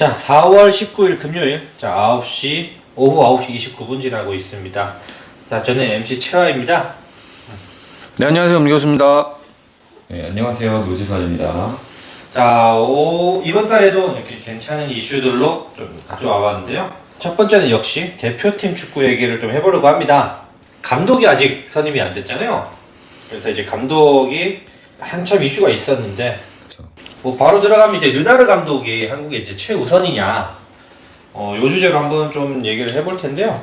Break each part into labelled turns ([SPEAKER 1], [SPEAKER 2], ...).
[SPEAKER 1] 자, 4월 19일 금요일, 자, 오후 9시 29분 지나고 있습니다. 자, 저는 MC 최화입니다.
[SPEAKER 2] 네, 안녕하세요. 음교수입니다.
[SPEAKER 3] 네, 안녕하세요. 노지선입니다.
[SPEAKER 1] 자, 이번 달에도 이렇게 괜찮은 이슈들로 좀 가져와 봤는데요. 첫 번째는 역시 대표팀 축구 얘기를 좀 해보려고 합니다. 감독이 아직 선임이 안 됐잖아요. 그래서 이제 감독이 한참 이슈가 있었는데,
[SPEAKER 3] 그쵸.
[SPEAKER 1] 뭐 바로 들어가면 이제 르나르 감독이 한국의 이제 최우선이냐, 요 주제로 한번 좀 얘기를 해볼 텐데요.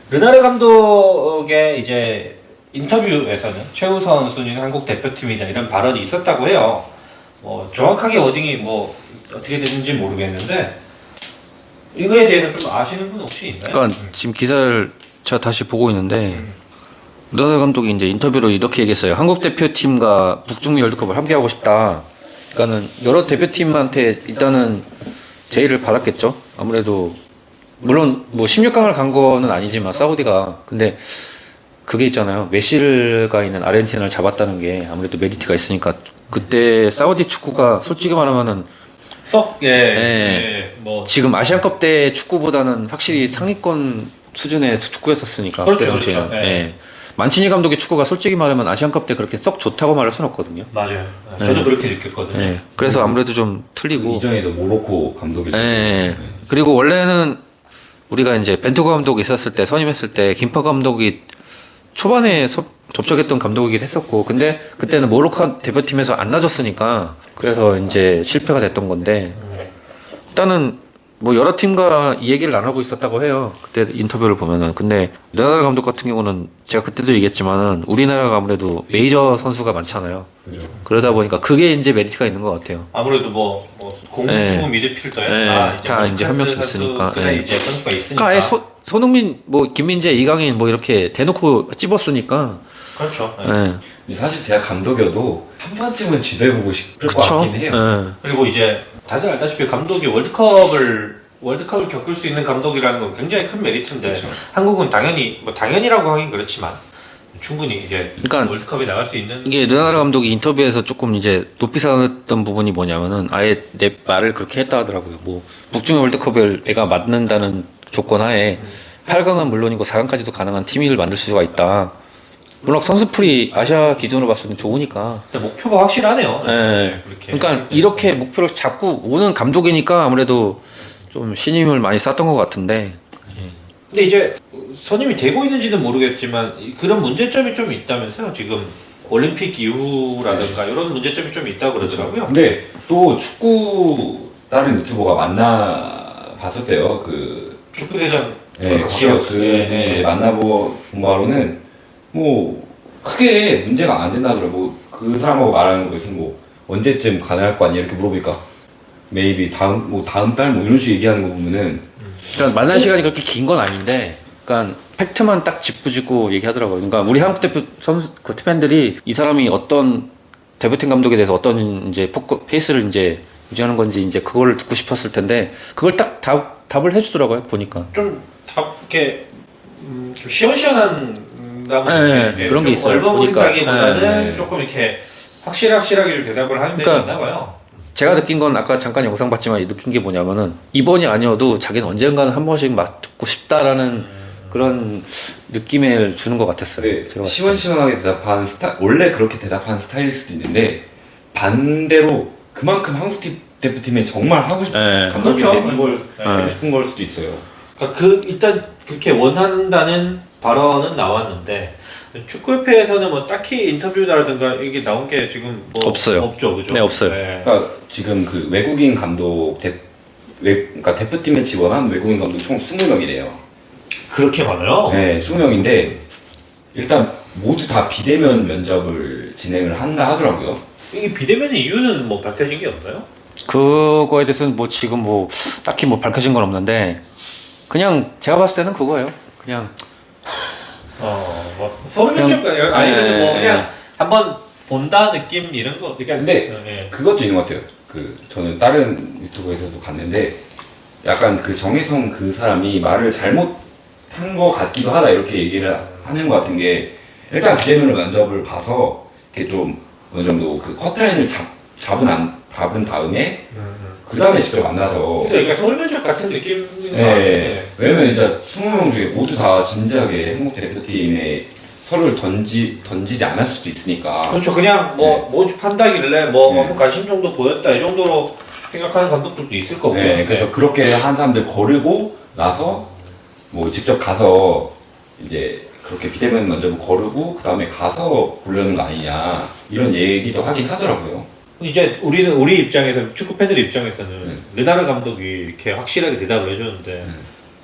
[SPEAKER 1] 르나르 감독의 이제 인터뷰에서는 최우선 순위는 한국 대표팀이다 이런 발언이 있었다고 해요. 정확하게 워딩이 뭐 어떻게 되는지 모르겠는데 이거에 대해서 좀 아시는 분 혹시 있나요?
[SPEAKER 2] 그러니까 지금 기사를 제가 다시 보고 있는데 르나르 감독이 이제 인터뷰로 이렇게 얘기했어요. 한국 대표팀과 북중미 월드컵을 함께 하고 싶다. 그러니까는 여러 대표팀한테 일단은 제의를 받았겠죠. 아무래도 물론 뭐 16강을 간 거는 아니지만 사우디가 근데 그게 있잖아요. 메시가 있는 아르헨티나를 잡았다는 게 아무래도 메리트가 있으니까 그때 사우디 축구가 솔직히 말하면은
[SPEAKER 1] 뭐
[SPEAKER 2] 지금 아시안컵 때 축구보다는 확실히 상위권 수준의 축구였었으니까
[SPEAKER 1] 그렇죠,
[SPEAKER 2] 그때 당시에는.
[SPEAKER 1] 그렇죠. 예.
[SPEAKER 2] 만치니 감독의 축구가 솔직히 말하면 아시안컵 때 그렇게 썩 좋다고 말할 수는 없거든요.
[SPEAKER 1] 맞아요. 저도 그렇게 느꼈거든요.
[SPEAKER 2] 예. 그래서 아무래도 좀 틀리고.
[SPEAKER 3] 이전에도 모로코 감독이.
[SPEAKER 2] 예. 그리고 원래는 우리가 이제 벤투가 감독이 있었을 때 선임했을 때 김파 감독이 초반에 접촉했던 감독이긴 했었고, 근데 그때는 모로코 대표팀에서 안 나졌으니까 그래서 이제 실패가 됐던 건데 일단은 뭐 여러 팀과 이 얘기를 안 하고 있었다고 해요. 그때 인터뷰를 보면은. 근데 르나르 감독 같은 경우는 제가 그때도 얘기했지만은 우리나라가 아무래도 메이저 선수가 많잖아요.
[SPEAKER 3] 그죠.
[SPEAKER 2] 그러다 보니까 그게 이제 메리트가 있는 것 같아요.
[SPEAKER 1] 아무래도 공수
[SPEAKER 2] 예.
[SPEAKER 1] 미드필더야.
[SPEAKER 2] 다 이제 한 명씩 있으니까.
[SPEAKER 1] 그래
[SPEAKER 2] 예.
[SPEAKER 1] 이제 선수가 있으니까.
[SPEAKER 2] 그러니까 아예 손흥민, 뭐 김민재, 이강인 뭐 이렇게 대놓고 찝었으니까.
[SPEAKER 1] 그렇죠. 예.
[SPEAKER 2] 예.
[SPEAKER 3] 근데 사실 제가 감독이어도 한 번쯤은 지도해보고 싶을 것
[SPEAKER 2] 그쵸?
[SPEAKER 3] 같긴 해요.
[SPEAKER 2] 예.
[SPEAKER 1] 그리고 이제 다들 알다시피 감독이 월드컵을 겪을 수 있는 감독이라는 건 굉장히 큰 메리트인데
[SPEAKER 3] 그쵸.
[SPEAKER 1] 한국은 당연히라고 하긴 그렇지만 충분히 이제
[SPEAKER 2] 그러니까
[SPEAKER 1] 월드컵에 나갈 수 있는
[SPEAKER 2] 이게 르나르 감독이 인터뷰에서 조금 이제 높이 사놨던 부분이 뭐냐면은 아예 내 말을 그렇게 했다 하더라고요. 뭐 북중미 월드컵을 내가 맡는다는 조건 하에 8강은 물론이고 4강까지도 가능한 팀을 만들 수가 있다. 물론 선수풀이 아시아 기준으로 봤을 때 좋으니까.
[SPEAKER 1] 근데 목표가 확실하네요.
[SPEAKER 2] 예.
[SPEAKER 1] 그렇게.
[SPEAKER 2] 그러니까 이렇게 목표를 잡고 오는 감독이니까 아무래도 좀 신임을 많이 쌓던 것 같은데.
[SPEAKER 1] 근데 이제 선임이 되고 있는지는 모르겠지만 그런 문제점이 좀 있다면서요. 지금 올림픽 이후라든가 이런 문제점이 좀 있다고 그러더라고요.
[SPEAKER 3] 근데 또 축구 다른 유튜버가 만나 봤었대요. 그
[SPEAKER 1] 축구대전
[SPEAKER 3] 지역 그분이 만나본 바로는 뭐 크게 문제가 안 된다 하더라고. 그 사람하고 말하는 거에서 뭐 언제쯤 가능할 거 아니야 이렇게 물어보니까 maybe 다음 달 뭐 이런 식으로 얘기하는 거 보면은
[SPEAKER 2] 그러니까 만난 시간이 그렇게 긴 건 아닌데, 그러니까 팩트만 딱 짚어주고 얘기하더라고요. 그러니까 우리 한국 대표 선수 그 팬들이 이 사람이 어떤 대표팀 감독에 대해서 어떤 이제 페이스를 이제 유지하는 건지 이제 그거를 듣고 싶었을 텐데 그걸 딱 답을 해주더라고요. 보니까.
[SPEAKER 1] 좀 이렇게 좀 시원시원한
[SPEAKER 2] 그런 게 있어요.
[SPEAKER 1] 얼버무린다기보다는
[SPEAKER 3] 보니까.
[SPEAKER 1] 조금 이렇게 확실하게 대답을 하는 데가
[SPEAKER 2] 그러니까
[SPEAKER 1] 있나 봐요.
[SPEAKER 2] 제가 느낀 건 아까 잠깐 영상 봤지만 느낀 게 뭐냐면은 이번이 아니어도 자기는 언젠가는 한 번씩 맡고 싶다라는 그런 느낌을 주는 것 같았어요.
[SPEAKER 3] 네,
[SPEAKER 2] 제가 봤을 때.
[SPEAKER 3] 시원시원하게 대답하는 스타일, 원래 그렇게 대답하는 스타일일 수도 있는데 반대로 그만큼 한국 대표팀에 정말 하고 싶은
[SPEAKER 2] 네.
[SPEAKER 3] 감독이
[SPEAKER 1] 그렇죠.
[SPEAKER 3] 되는 걸
[SPEAKER 1] 네.
[SPEAKER 3] 하고 싶은 걸 수도 있어요.
[SPEAKER 1] 그러니까 일단 그렇게 원한다는 발언은 나왔는데 축구협회에서는 뭐 딱히 인터뷰라든가 이게 나온 게 지금 뭐
[SPEAKER 2] 없어요.
[SPEAKER 1] 없죠, 그죠?
[SPEAKER 2] 네, 없어요.
[SPEAKER 3] 그러니까 지금 그 외국인 감독 그러니까 대표팀에 지원한 외국인 감독 총 20명이래요.
[SPEAKER 1] 그렇게 많아요?
[SPEAKER 3] 네, 20명인데 일단 모두 다 비대면 면접을 진행을 한다 하더라고요.
[SPEAKER 1] 이게 비대면의 이유는 뭐 밝혀진 게 없나요?
[SPEAKER 2] 그거에 대해서는 뭐 지금 뭐 딱히 뭐 밝혀진 건 없는데 그냥 제가 봤을 때는 그거예요. 그냥
[SPEAKER 1] 뭐 서류 면접까지 아니면 뭐
[SPEAKER 2] 예.
[SPEAKER 1] 그냥 한번 본다 느낌 이런 거. 그러니까
[SPEAKER 3] 근데
[SPEAKER 1] 예.
[SPEAKER 3] 그것도 있는 것 같아요. 그 저는 다른 유튜브에서도 봤는데 약간 그 정혜성 그 사람이 말을 잘못한 것 같기도 하다 이렇게 얘기를 하는 것 같은 게 일단 비대면으로 면접을 봐서 이렇게 좀 어느 정도 그 커트라인을 잡은 다음에 그 다음에 직접 만나서
[SPEAKER 1] 그러니까 서울 면접 같은 느낌인 것
[SPEAKER 3] 네.
[SPEAKER 1] 같아요.
[SPEAKER 3] 왜냐면 진짜 20명 중에 모두 다 진지하게 한국 대표팀에 서로를 던지지 않았을 수도 있으니까.
[SPEAKER 1] 그렇죠. 그냥 뭐 판다길래 한번 관심 정도 보였다 이 정도로 생각하는 감독들도 있을 거고요.
[SPEAKER 3] 네, 그래서 그렇게 한 사람들 거르고 나서 뭐 직접 가서 이제 그렇게 비대면 면접을 거르고 그 다음에 가서 보려는 거 아니냐 이런 얘기도 하긴 하더라고요.
[SPEAKER 1] 이제 우리 입장에서 축구 팬들 입장에서는 르나르 감독이 이렇게 확실하게 대답을 해줬는데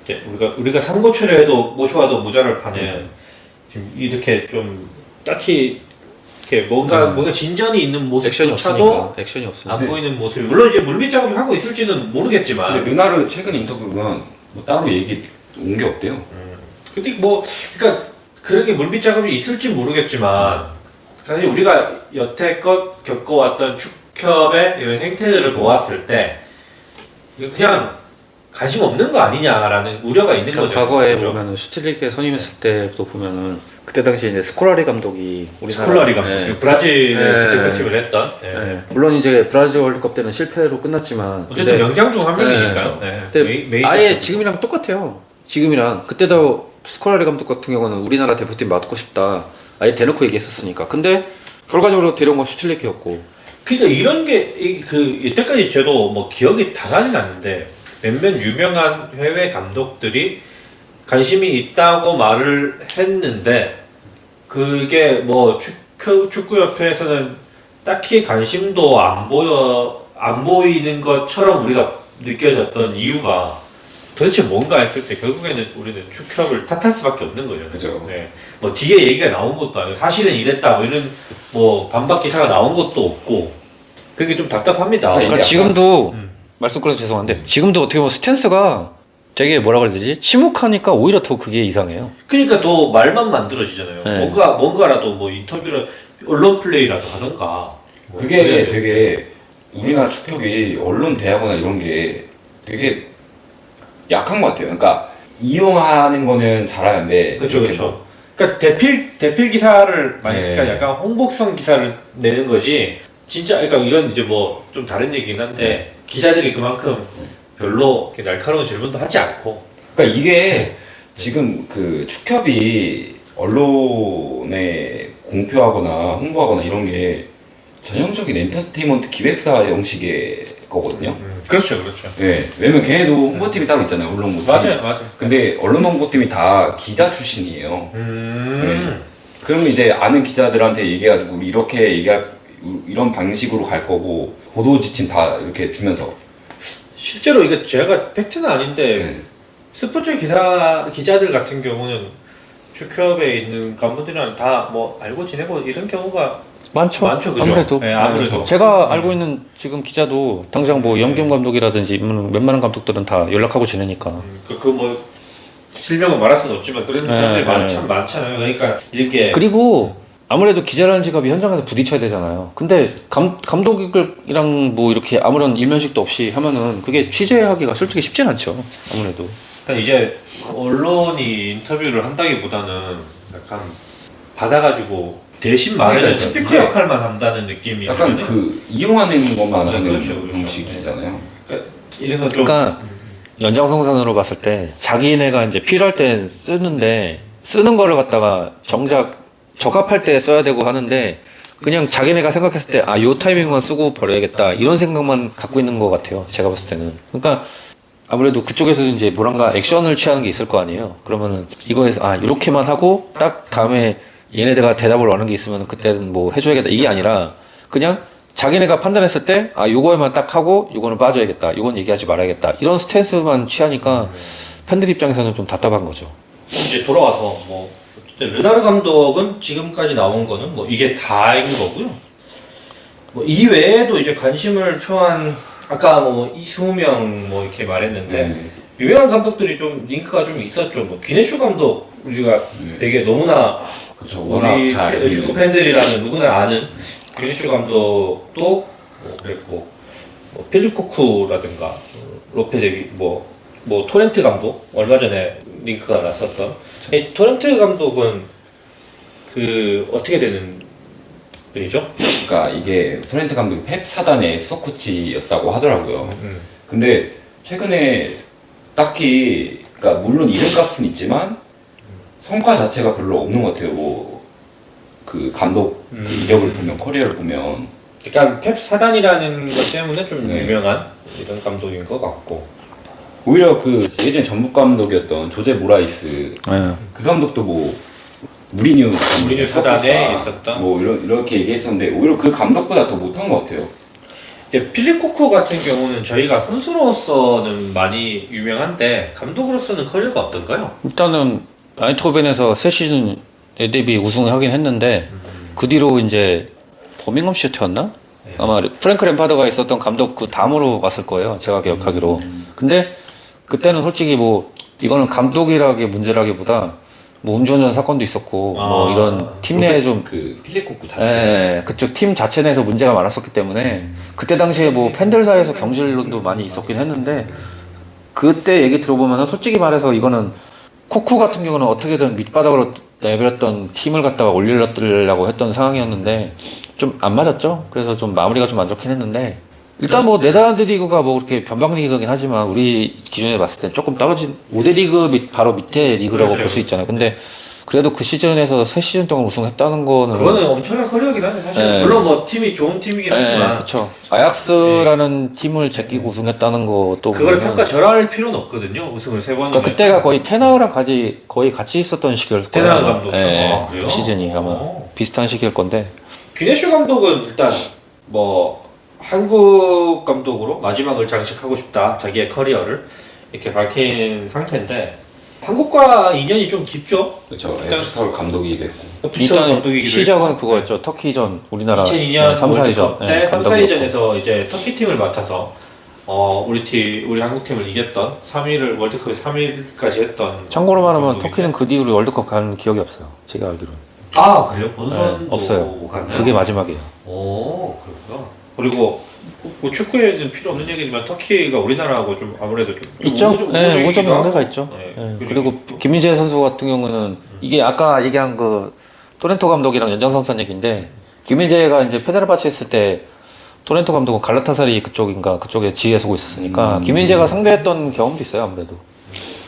[SPEAKER 1] 이제 우리가 삼고초려 해도 모셔와도 모자랄 판에 지금 이렇게 좀 딱히 이렇게 뭔가 진전이 있는 모습조차도
[SPEAKER 2] 액션이 없으니까.
[SPEAKER 1] 안 보이는 모습이 물론 이제 물밑 작업을 하고 있을지는 모르겠지만
[SPEAKER 3] 근데 르나르 최근 인터뷰는 뭐 따로 얘기 온 게 없대요.
[SPEAKER 1] 근데 그러니까 그렇게 물밑 작업이 있을지 모르겠지만 사실 우리가 여태껏 겪어왔던 축협의 이런 행태들을 보았을 때 이거 그냥 관심 없는 거 아니냐라는 우려가 있는 거죠.
[SPEAKER 2] 과거에
[SPEAKER 1] 그죠?
[SPEAKER 2] 보면은 슈틸리케 선임했을 때도 보면은 그때 당시에 이제 스콜라리 감독이
[SPEAKER 1] 스콜라리 감독,
[SPEAKER 2] 예.
[SPEAKER 1] 브라질의
[SPEAKER 2] 예.
[SPEAKER 1] 대표팀을 했던. 예.
[SPEAKER 2] 예. 물론 이제 브라질 월드컵 때는 실패로 끝났지만
[SPEAKER 1] 어쨌든 명장 중 한
[SPEAKER 2] 예.
[SPEAKER 1] 명이니까요. 네.
[SPEAKER 2] 근데
[SPEAKER 1] 메이저
[SPEAKER 2] 아예
[SPEAKER 1] 감독.
[SPEAKER 2] 지금이랑 똑같아요. 지금이랑 그때도 스콜라리 감독 같은 경우는 우리나라 대표팀 맡고 싶다. 아예 대놓고 얘기했었으니까. 근데 결과적으로 데려온 건 슈틸리케였고.
[SPEAKER 1] 그러니까 이런 게 이때까지 저도 뭐 기억이 다 나진 않는데 몇몇 유명한 해외 감독들이 관심이 있다고 말을 했는데 그게 뭐 축구협회에서는 딱히 관심도 안 보이는 것처럼 우리가 느껴졌던 이유가 도대체 뭔가 했을 때 결국에는 우리는 축협을 탓할 수밖에 없는 거죠.
[SPEAKER 3] 그죠.
[SPEAKER 1] 네. 뭐 뒤에 얘기가 나온 것도 아니고 사실은 이랬다 뭐 이런 뭐 반박 기사가 나온 것도 없고 그게 좀 답답합니다.
[SPEAKER 2] 그러니까
[SPEAKER 3] 이게
[SPEAKER 2] 지금도 말씀 끊어서 죄송한데 지금도 어떻게 보면 스탠스가 되게 뭐라 그래야 되지? 침묵하니까 오히려 더 그게 이상해요.
[SPEAKER 1] 그러니까 더 말만 만들어지잖아요.
[SPEAKER 2] 네.
[SPEAKER 1] 뭔가라도 뭐 인터뷰를 언론 플레이라도 하던가. 뭐
[SPEAKER 3] 그게
[SPEAKER 1] 그래.
[SPEAKER 3] 되게 우리나라 축협이 언론 대하거나 이런 게 되게 약한 것 같아요. 그러니까 이용하는 거는 잘하는데
[SPEAKER 1] 그렇죠,
[SPEAKER 3] 이렇게
[SPEAKER 1] 그렇죠. 그러니까 대필 기사를 그러니까
[SPEAKER 3] 네.
[SPEAKER 1] 약간 홍보성 기사를 내는 것이 진짜 그러니까 이건 이제 뭐 좀 다른 얘기긴 한데 기자들이 그만큼 별로 이렇게 날카로운 질문도 하지 않고.
[SPEAKER 3] 그러니까 이게 지금 그 축협이 언론에 공표하거나 홍보하거나 이런 게 전형적인 엔터테인먼트 기획사 형식의 거거든요.
[SPEAKER 1] 그렇죠, 그렇죠.
[SPEAKER 3] 네, 왜냐면 걔네도 홍보팀이 따로 있잖아요, 언론 홍보팀.
[SPEAKER 1] 맞아요.
[SPEAKER 3] 근데 언론 홍보팀이 다 기자 출신이에요. 그러면 이제 아는 기자들한테 얘기해가지고 우리 이런 방식으로 갈 거고 보도 지침 다 이렇게 주면서.
[SPEAKER 1] 실제로 이게 제가 팩트는 아닌데
[SPEAKER 3] 네.
[SPEAKER 1] 스포츠 기자들 같은 경우는 축협에 있는 간부들이랑 다 뭐 알고 지내고 이런 경우가
[SPEAKER 2] 많죠.
[SPEAKER 1] 그죠?
[SPEAKER 2] 아무래도.
[SPEAKER 1] 네, 아무래도.
[SPEAKER 2] 제가 알고 있는 지금 기자도 당장 뭐 영경 감독이라든지 웬만한 감독들은 다 연락하고 지내니까.
[SPEAKER 1] 뭐 실명은 말할 수는 없지만 그런 사람들이 참 많잖아요. 그러니까 이렇게
[SPEAKER 2] 그리고 아무래도 기자라는 직업이 현장에서 부딪혀야 되잖아요. 근데 감독이랑 뭐 이렇게 아무런 일면식도 없이 하면은 그게 취재하기가 솔직히 쉽진 않죠. 아무래도.
[SPEAKER 1] 그러니까 이제 언론이 인터뷰를 한다기보다는 약간 받아가지고 대신 말해주는
[SPEAKER 3] 그러니까
[SPEAKER 1] 스피커
[SPEAKER 3] 이게
[SPEAKER 1] 역할만 한다는 느낌이
[SPEAKER 3] 약간
[SPEAKER 1] 들잖아요.
[SPEAKER 3] 그 이용하는 것만
[SPEAKER 1] 네,
[SPEAKER 3] 하는
[SPEAKER 1] 그렇죠.
[SPEAKER 3] 형식이잖아요.
[SPEAKER 1] 그러니까 이런 건좀
[SPEAKER 2] 그러니까 연장선상으로 봤을 때 자기네가 이제 필요할 때 쓰는데 쓰는 거를 갖다가 정작 적합할 때 써야 되고 하는데 그냥 자기네가 생각했을 때 요 타이밍만 쓰고 버려야겠다 이런 생각만 갖고 있는 것 같아요. 제가 봤을 때는. 그러니까 아무래도 그쪽에서도 이제 뭐란가 액션을 취하는 게 있을 거 아니에요. 그러면은 이거에서 이렇게만 하고 딱 다음에 얘네들가 대답을 원하는 게 있으면 그때는 뭐 해줘야겠다 이게 아니라 그냥 자기네가 판단했을 때 요거에만 딱 하고 요거는 빠져야겠다 요건 얘기하지 말아야겠다 이런 스탠스만 취하니까 팬들 입장에서는 좀 답답한 거죠.
[SPEAKER 1] 이제 돌아와서 뭐 르나르 감독은 지금까지 나온 거는 뭐 이게 다인 거고요. 뭐 이외에도 이제 관심을 표한 아까 뭐 20명 뭐 이렇게 말했는데 유명한 감독들이 좀 링크가 좀 있었죠. 뭐 기네슈 감독 우리가 되게 너무나
[SPEAKER 3] 그렇죠. 워낙
[SPEAKER 1] 우리
[SPEAKER 3] 잘
[SPEAKER 1] 축구 팬들이라면 누구나 아는 기네슈 감독도 뭐 그랬고 뭐 필립 코쿠라든가 로페제기 뭐 토렌트 감독 얼마 전에 링크가 났었던 이 토렌트 감독은 그 어떻게 되는 분이죠.
[SPEAKER 3] 그러니까 이게 토렌트 감독이 펩 사단의 수석 코치였다고 하더라고요. 근데 최근에 딱히 그러니까 물론 이름값은 있지만 성과 자체가 별로 없는 것 같아요. 뭐 그 감독 이력을 보면 커리어를 보면
[SPEAKER 1] 그러니까 펩 사단이라는 것 때문에 좀
[SPEAKER 3] 네.
[SPEAKER 1] 유명한 이런 감독인 것 같고.
[SPEAKER 3] 오히려 그 예전 전북 감독이었던 조제 모라이스
[SPEAKER 2] 예.
[SPEAKER 3] 그 감독도 뭐 무리뉴
[SPEAKER 1] 사단에 있었던
[SPEAKER 3] 뭐 이렇게 얘기했었는데 오히려 그 감독보다 더 못한 것 같아요.
[SPEAKER 1] 이제 필립 코크 같은 경우는 저희가 선수로서는 많이 유명한데 감독으로서는 커리어가 어떤가요?
[SPEAKER 2] 일단은 아이토벤에서 새 시즌 데뷔 우승을 하긴 했는데 그 뒤로 이제 버밍엄 시티였나? 아마 프랭크 램파드가 있었던 감독 그 다음으로 갔을 거예요. 제가 기억하기로. 근데 그때는 솔직히 뭐 이거는 감독이라기 문제라기보다 뭐 음주운전 사건도 있었고 뭐 이런 팀 내에 좀
[SPEAKER 3] 그 필립 코크 자체
[SPEAKER 2] 예, 그쪽 팀 자체 내에서 문제가 많았었기 때문에 그때 당시에 뭐 팬들 사이에서 경질론도 많이 있었긴 했는데 그때 얘기 들어보면은 솔직히 말해서 이거는 코쿠 같은 경우는 어떻게든 밑바닥으로 내버렸던 팀을 갖다가 올리려고 했던 상황이었는데 좀 안 맞았죠. 그래서 좀 마무리가 좀 안 좋긴 했는데 일단 뭐 네덜란드 리그가 뭐 그렇게 변방 리그긴 하지만 우리 기준에 봤을 때 조금 떨어진 5대 리그 바로 밑에 리그라고 볼 수 있잖아요. 근데 그래도 그 시즌에서 세 시즌 동안 우승했다는 거는
[SPEAKER 1] 그거는 엄청난 커리어긴 한데 사실
[SPEAKER 2] 네.
[SPEAKER 1] 물론 뭐 팀이 좋은 팀이긴 하지만
[SPEAKER 2] 그렇죠. 아약스라는 팀을 제끼고 우승했다는 것도
[SPEAKER 1] 그걸
[SPEAKER 2] 보면은
[SPEAKER 1] 평가 절하할 필요는 없거든요. 우승을 3번이나
[SPEAKER 2] 그러니까 그때가 거의 테나우랑 거의 같이 있었던 시기일 거예요.
[SPEAKER 1] 테나우
[SPEAKER 2] 아마.
[SPEAKER 1] 감독.
[SPEAKER 2] 예,
[SPEAKER 1] 아, 그래요?
[SPEAKER 2] 그 시즌이 아마
[SPEAKER 1] 오.
[SPEAKER 2] 비슷한 시기일 건데.
[SPEAKER 1] 귀네슈 감독은 일단 뭐 한국 감독으로 마지막을 장식하고 싶다 자기의 커리어를 이렇게 밝힌 상태인데 한국과 인연이 좀 깊죠.
[SPEAKER 3] 그렇죠. 에프스타울 감독이 됐고
[SPEAKER 2] 일단 시작은 그거였죠. 터키전 우리나라
[SPEAKER 1] 2002년
[SPEAKER 2] 3, 4위전
[SPEAKER 1] 월드컵 때 3, 4위전에서 이제 터키 팀을 맡아서 우리 한국 팀을 이겼던 3위를 월드컵에 3위까지 했던.
[SPEAKER 2] 참고로 말하면
[SPEAKER 1] 감독인데.
[SPEAKER 2] 터키는 그 뒤로 월드컵 간 기억이 없어요. 제가 알기로는.
[SPEAKER 1] 아 그래요? 본선도
[SPEAKER 2] 없어요.
[SPEAKER 1] 갔나요?
[SPEAKER 2] 그게 마지막이에요.
[SPEAKER 1] 오 그렇구나. 그리고 뭐 축구에는 필요 없는 얘기지만 터키가 우리나라하고 좀 아무래도 좀
[SPEAKER 2] 있죠? 네,
[SPEAKER 1] 우호적이기도
[SPEAKER 2] 5점 연계가
[SPEAKER 1] 하고.
[SPEAKER 2] 있죠.
[SPEAKER 1] 네,
[SPEAKER 2] 네, 그리고 김민재 선수 같은 경우는 이게 아까 얘기한 그 토렌토 감독이랑 연장선상 얘기인데 김민재가 이제 페네르바체 했을 때 토렌토 감독은 갈라타사리 그쪽에 지휘에 서고 있었으니까 김민재가 상대했던 경험도 있어요 아무래도.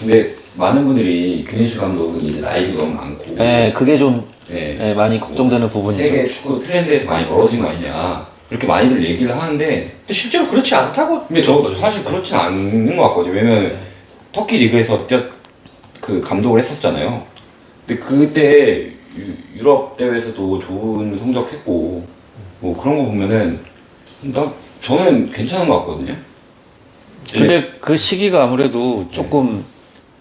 [SPEAKER 3] 근데 많은 분들이 귀네슈 감독은 이제 나이도 너무 많고
[SPEAKER 2] 네, 그게 좀
[SPEAKER 3] 네.
[SPEAKER 2] 많이 걱정되는 부분이죠.
[SPEAKER 3] 세계 축구 트렌드에서 많이 멀어진 거 아니냐 이렇게 많이들 얘기를 하는데
[SPEAKER 1] 근데 실제로 그렇지 않다고.
[SPEAKER 3] 근데 저 사실 그렇진 않는 것 같거든요. 왜냐면 터키 리그에서 그 감독을 했었잖아요. 근데 그때 유럽 대회에서도 좋은 성적했고 뭐 그런 거 보면은 저는 괜찮은 것 같거든요.
[SPEAKER 2] 근데 그 시기가 아무래도 조금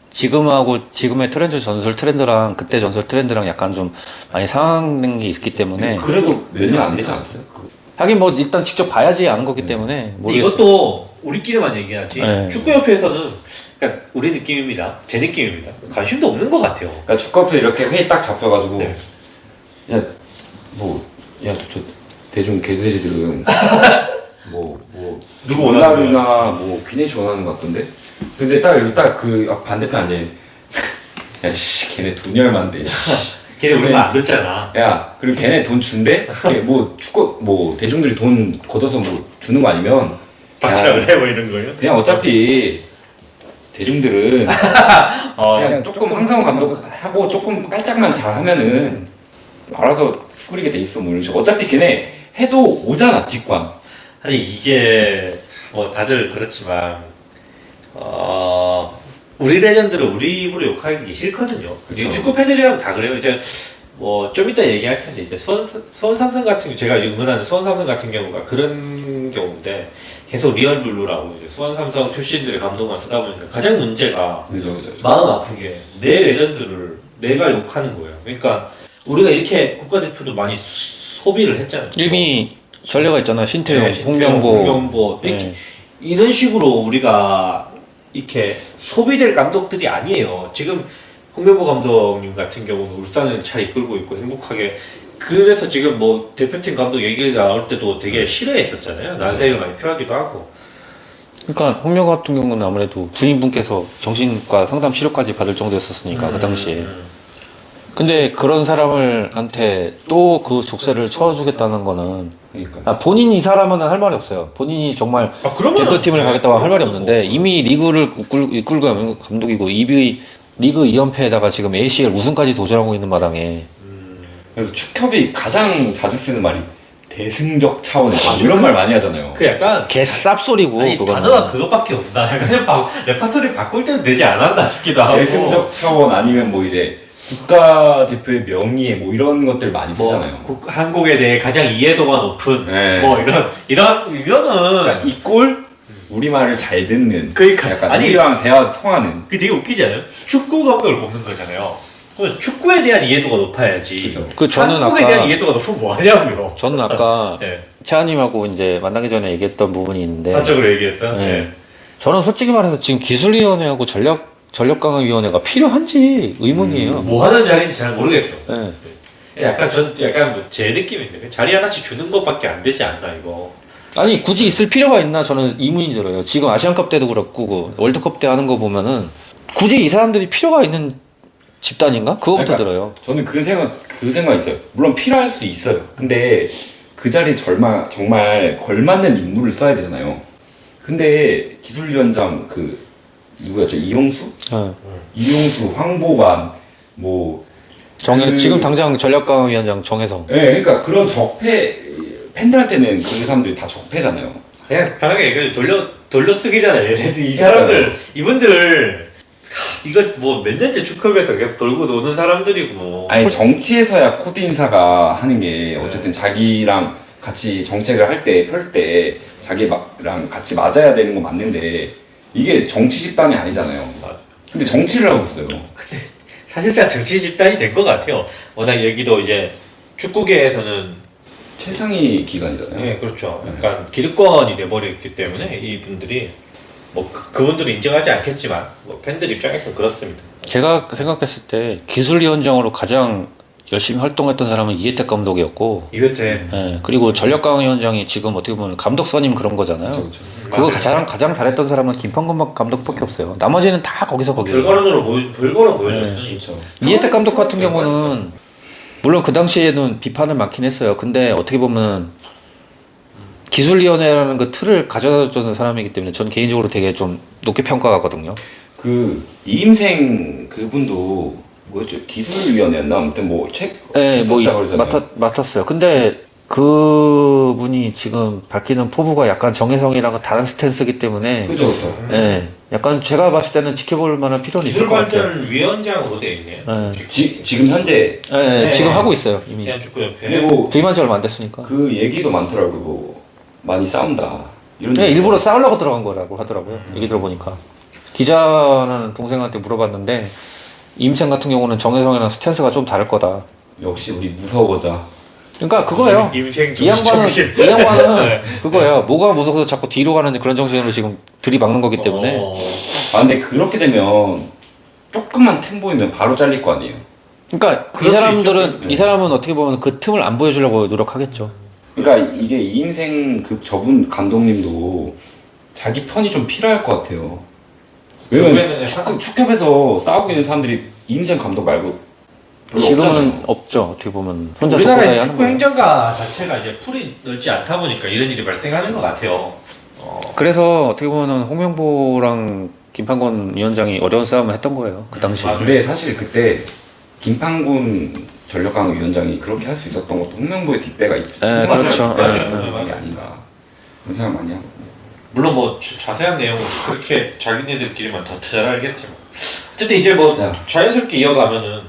[SPEAKER 2] 지금하고 지금의 전설 트렌드랑 그때 전설 트렌드랑 약간 좀 많이 상황된 게 있기 때문에
[SPEAKER 3] 그래도 몇 년 안 되지 않았어요?
[SPEAKER 2] 하긴 뭐 일단 직접 봐야지 아는 거기 때문에
[SPEAKER 1] 근데
[SPEAKER 2] 모르겠어요.
[SPEAKER 1] 이것도 우리끼리만 얘기하지.
[SPEAKER 2] 네.
[SPEAKER 1] 축구협회에서는 그러니까 우리 느낌입니다. 제 느낌입니다. 관심도 없는 것 같아요.
[SPEAKER 3] 그러니까 축구협회 이렇게 회의 딱 잡혀가지고
[SPEAKER 1] 네.
[SPEAKER 3] 저 대중 개돼지들은 뭐
[SPEAKER 1] 누구 원하는
[SPEAKER 3] 원나루나 뭐 귀네시 원하는 것 같던데. 근데 딱 그 반대편 앉아있는 야씨 걔네 돈이 얼만데.
[SPEAKER 1] 걔네 우리 말 안 듣잖아.
[SPEAKER 3] 야 그리고 걔네 돈 준대? 걔 뭐 축구 뭐 대중들이 돈 걷어서 뭐 주는 거 아니면
[SPEAKER 1] 박치락을 해 뭐 이런 거요?
[SPEAKER 3] 그냥 어차피 대중들은 그냥 조금 황상우 감독하고 조금 깔짝만 잘하면은 알아서 수그리게 돼 있어 뭐 이런 식으로. 어차피 걔네 해도 오잖아 직관.
[SPEAKER 1] 아니 이게 뭐 다들 그렇지만 우리 레전드를 우리 입으로 욕하기 싫거든요.
[SPEAKER 3] 그쵸.
[SPEAKER 1] 축구 팬들이라면 다 그래요. 이제 뭐 좀 이따 얘기할 텐데 이제 수원 삼성 같은 경우 제가 응원하는 수원 삼성 같은 경우가 그런 경우인데 계속 리얼 블루라고 이제 수원 삼성 출신들의 감독만 쓰다 보니까 가장 문제가
[SPEAKER 3] 그죠.
[SPEAKER 1] 마음 아픈 게 내 레전드를 내가 욕하는 거예요. 그러니까 우리가 이렇게 국가대표도 많이 소비를 했잖아요.
[SPEAKER 2] 이미 전례가 있잖아요. 신태용,
[SPEAKER 1] 네,
[SPEAKER 2] 홍명보.
[SPEAKER 1] 이렇게 이런 식으로 우리가 이렇게 소비될 감독들이 아니에요. 지금 홍명보 감독님 같은 경우는 울산을 잘 이끌고 있고 행복하게. 그래서 지금 뭐 대표팀 감독 얘기가 나올 때도 되게 싫어했었잖아요. 난색을 많이 표하기도 하고.
[SPEAKER 2] 그러니까 홍명보 같은 경우는 아무래도 부인분께서 정신과 상담 치료까지 받을 정도였었으니까 그 당시에. 근데 그런 사람을한테 또 그 족쇄를 쳐주겠다는 거는
[SPEAKER 3] 그러니까.
[SPEAKER 2] 본인이 이 사람은 할 말이 없어요. 본인이 정말
[SPEAKER 1] 그러면
[SPEAKER 2] 대표팀을 가겠다고 할 말이 없는데 이미 리그를 이끌고 가는 감독이고 리그 2연패에다가 지금 ACL 우승까지 도전하고 있는 마당에
[SPEAKER 3] 그래서 축협이 가장 자주 쓰는 말이 대승적 차원에서 이런 말 많이 하잖아요.
[SPEAKER 1] 그 약간
[SPEAKER 2] 개 쌉소리고
[SPEAKER 1] 아니
[SPEAKER 2] 그거는.
[SPEAKER 1] 단어가 그것밖에 없나. 그냥 레파토리 바꿀 때도 되지 않았나 싶기도 하고.
[SPEAKER 3] 대승적 차원 아니면 뭐 이제 국가대표의 명예 뭐 이런 것들 많이 쓰잖아요.
[SPEAKER 1] 한국에 대해 가장 이해도가 높은
[SPEAKER 3] 네.
[SPEAKER 1] 뭐 이거는
[SPEAKER 3] 그러니까 이 꼴 우리말을 잘 듣는
[SPEAKER 1] 그러니까.
[SPEAKER 3] 약간
[SPEAKER 1] 아니,
[SPEAKER 3] 우리랑 대화 통하는
[SPEAKER 1] 그게 되게 웃기지 않아요? 축구 감독을 뽑는 거잖아요. 그럼 축구에 대한 이해도가 높아야지.
[SPEAKER 3] 그죠.
[SPEAKER 2] 그 저는
[SPEAKER 1] 한국에
[SPEAKER 2] 아까
[SPEAKER 1] 대한 이해도가 높으면 뭐 하냐고요.
[SPEAKER 2] 저는 아까
[SPEAKER 1] 네.
[SPEAKER 2] 채아님하고 이제 만나기 전에 얘기했던 부분이 있는데
[SPEAKER 1] 사적으로 얘기했던.
[SPEAKER 2] 네.
[SPEAKER 1] 네.
[SPEAKER 2] 저는 솔직히 말해서 지금 기술위원회하고 전력강화위원회가 필요한지 의문이에요.
[SPEAKER 1] 뭐 하는 자리인지 잘 모르겠죠.
[SPEAKER 2] 네.
[SPEAKER 1] 약간 제 느낌인데 자리 하나씩 주는 것밖에 안 되지 않나 이거.
[SPEAKER 2] 아니 굳이 있을 필요가 있나 저는 의문이 들어요. 지금 아시안컵 때도 그렇고 월드컵 때 하는 거 보면은 굳이 이 사람들이 필요가 있는 집단인가? 그거부터
[SPEAKER 3] 그러니까
[SPEAKER 2] 들어요.
[SPEAKER 3] 저는 그 생각 있어요. 물론 필요할 수 있어요. 근데 그 자리에 정말 걸맞는 인물을 써야 되잖아요. 근데 기술위원장 그 누구였죠? 이용수?
[SPEAKER 2] 네.
[SPEAKER 3] 이용수, 황보관 뭐
[SPEAKER 2] 지금 당장 전력강화위원장 정혜성.
[SPEAKER 3] 네, 그러니까 그런 팬들한테는 그 사람들이 다 적폐잖아요.
[SPEAKER 1] 그냥 편하게 얘기해 돌려쓰기잖아요. 이 사람들 이분들 이거 뭐 몇 년째 축구에서 계속 돌고 노는 사람들이고.
[SPEAKER 3] 아니 정치에서야 코드 인사가 하는 게 어쨌든 자기랑 같이 정책을 할 때 펼 때 자기랑 같이 맞아야 되는 건 맞는데 이게 정치 집단이 아니잖아요. 근데 정치를 하고 있어요.
[SPEAKER 1] 사실상 정치 집단이 된 것 같아요. 워낙 여기도 이제 축구계에서는
[SPEAKER 3] 최상위 기관이잖아요.
[SPEAKER 1] 네, 그렇죠. 약간 기득권이 돼버렸기 때문에 이분들이 뭐 그분들은 인정하지 않겠지만 뭐 팬들 입장에서는 그렇습니다.
[SPEAKER 2] 제가 생각했을 때 기술위원장으로 가장 열심히 활동했던 사람은 이해택 감독이었고,
[SPEAKER 1] 이회태
[SPEAKER 2] 그리고 전력강화위원장이 지금 어떻게 보면 감독 선임 그런 거잖아요.
[SPEAKER 3] 그렇죠.
[SPEAKER 2] 그거 가장 잘했던 사람은 김판곤 감독밖에 없어요. 나머지는 다 거기서 거기에요.
[SPEAKER 1] 별거로 보여줬으니.
[SPEAKER 3] 그렇죠.
[SPEAKER 2] 이해택 감독 같은 경우는 물론 그 당시에는 비판을 많긴 했어요. 근데 어떻게 보면 기술위원회라는 그 틀을 가져다주는 사람이기 때문에 전 개인적으로 되게 좀 높게 평가하거든요.
[SPEAKER 3] 그 이임생 그분도 뭐였죠? 기술위원회였나? 아무튼 뭐
[SPEAKER 2] 네, 뭐
[SPEAKER 3] 그러잖아요.
[SPEAKER 2] 맡았어요. 근데 그분이 지금 밝히는 포부가 약간 정혜성이랑은 다른 스탠스이기 때문에
[SPEAKER 3] 그죠, 그죠.
[SPEAKER 2] 네, 약간 제가 봤을 때는 지켜볼 만한 필요는 있을 것 같아요.
[SPEAKER 1] 기술발전위원장으로 돼 있네요.
[SPEAKER 2] 네.
[SPEAKER 3] 지금 현재
[SPEAKER 2] 네, 지금 하고 있어요 이미.
[SPEAKER 1] 대한축구협회.
[SPEAKER 3] 근데 뭐
[SPEAKER 2] 들이만 지 얼마 안 됐으니까.
[SPEAKER 3] 그 얘기도 많더라고요. 뭐 많이 싸운다. 이런
[SPEAKER 2] 네,
[SPEAKER 3] 얘기가.
[SPEAKER 2] 일부러 싸우려고 들어간 거라고 하더라고요. 얘기 들어보니까. 기자는 동생한테 물어봤는데 임생 같은 경우는 정혜성이랑 스탠스가 좀 다를 거다.
[SPEAKER 3] 역시 우리 무서워자.
[SPEAKER 2] 그러니까 그거예요.
[SPEAKER 1] 임생
[SPEAKER 2] 이 양반은
[SPEAKER 1] 네.
[SPEAKER 2] 그거예요. 뭐가 무서워서 자꾸 뒤로 가는 그런 정신으로 지금 들이박는 거기 때문에.
[SPEAKER 3] 아 근데 그렇게 되면 조금만 틈 보이면 바로 잘릴 거 아니에요.
[SPEAKER 2] 그러니까
[SPEAKER 1] 그럴 수 있죠.
[SPEAKER 2] 이 사람은 어떻게 보면 그 틈을 안 보여주려고 노력하겠죠.
[SPEAKER 3] 그러니까 이게 이인생 그 저분 감독님도 자기 편이 좀 필요할 것 같아요. 왜냐면 축협에서 싸우고 있는 사람들이 이인생 감독 말고 별로
[SPEAKER 2] 지금은
[SPEAKER 3] 없잖아요.
[SPEAKER 2] 없죠. 어떻게 보면 혼자
[SPEAKER 1] 우리나라의
[SPEAKER 2] 독고다이 하는
[SPEAKER 1] 축구
[SPEAKER 2] 거예요.
[SPEAKER 1] 행정가 자체가 이제 풀이 넓지 않다 보니까 이런 일이 발생하는 것 같아요.
[SPEAKER 2] 그래서 어떻게 보면 홍명보랑 김판곤 위원장이 어려운 싸움을 했던 거예요. 그 당시.
[SPEAKER 1] 맞아요.
[SPEAKER 3] 근데 사실 그때 김판곤 전력강화 위원장이 그렇게 할 수 있었던 것도 홍명보의 뒷배가 있지.
[SPEAKER 2] 네, 그렇죠.
[SPEAKER 3] 뒷배가
[SPEAKER 2] 네,
[SPEAKER 3] 있는 게 아닌가 그런 생각 많이 하고.
[SPEAKER 1] 물론 뭐 자세한 내용은 그렇게 자기네들끼리만 더 잘 알겠지만 어쨌든 이제 뭐
[SPEAKER 3] 야.
[SPEAKER 1] 자연스럽게 이어가면은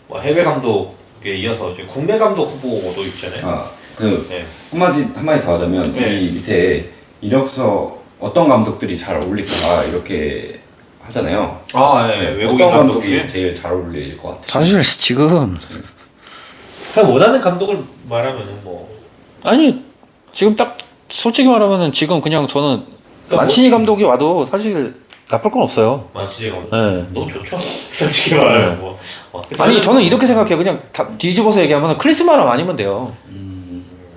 [SPEAKER 1] 뭐 해외 감독에 이어서 이제 국내 감독 후보도 있잖아요.
[SPEAKER 3] 그 한마디 더 하자면
[SPEAKER 1] 네.
[SPEAKER 3] 이 밑에 이력서 어떤 감독들이 잘 어울릴까 이렇게 하잖아요.
[SPEAKER 1] 네. 외국인
[SPEAKER 3] 어떤
[SPEAKER 1] 감독
[SPEAKER 3] 감독이
[SPEAKER 1] 중에
[SPEAKER 3] 제일 잘 어울릴 것 같아요?
[SPEAKER 2] 사실 지금
[SPEAKER 1] 그냥 원하는 감독을 말하면은 뭐
[SPEAKER 2] 아니 지금 딱 솔직히 말하면은 지금 그냥 저는
[SPEAKER 1] 그러니까
[SPEAKER 2] 만치니 감독이 와도 사실 나쁠 건 없어요.
[SPEAKER 1] 만치제 감독
[SPEAKER 2] 네.
[SPEAKER 1] 너무 좋죠. 솔직히 말하면 뭐
[SPEAKER 2] 아니 저는 이렇게 생각해요. 그냥 다 뒤집어서 얘기하면 크리스마람 아니면 돼요.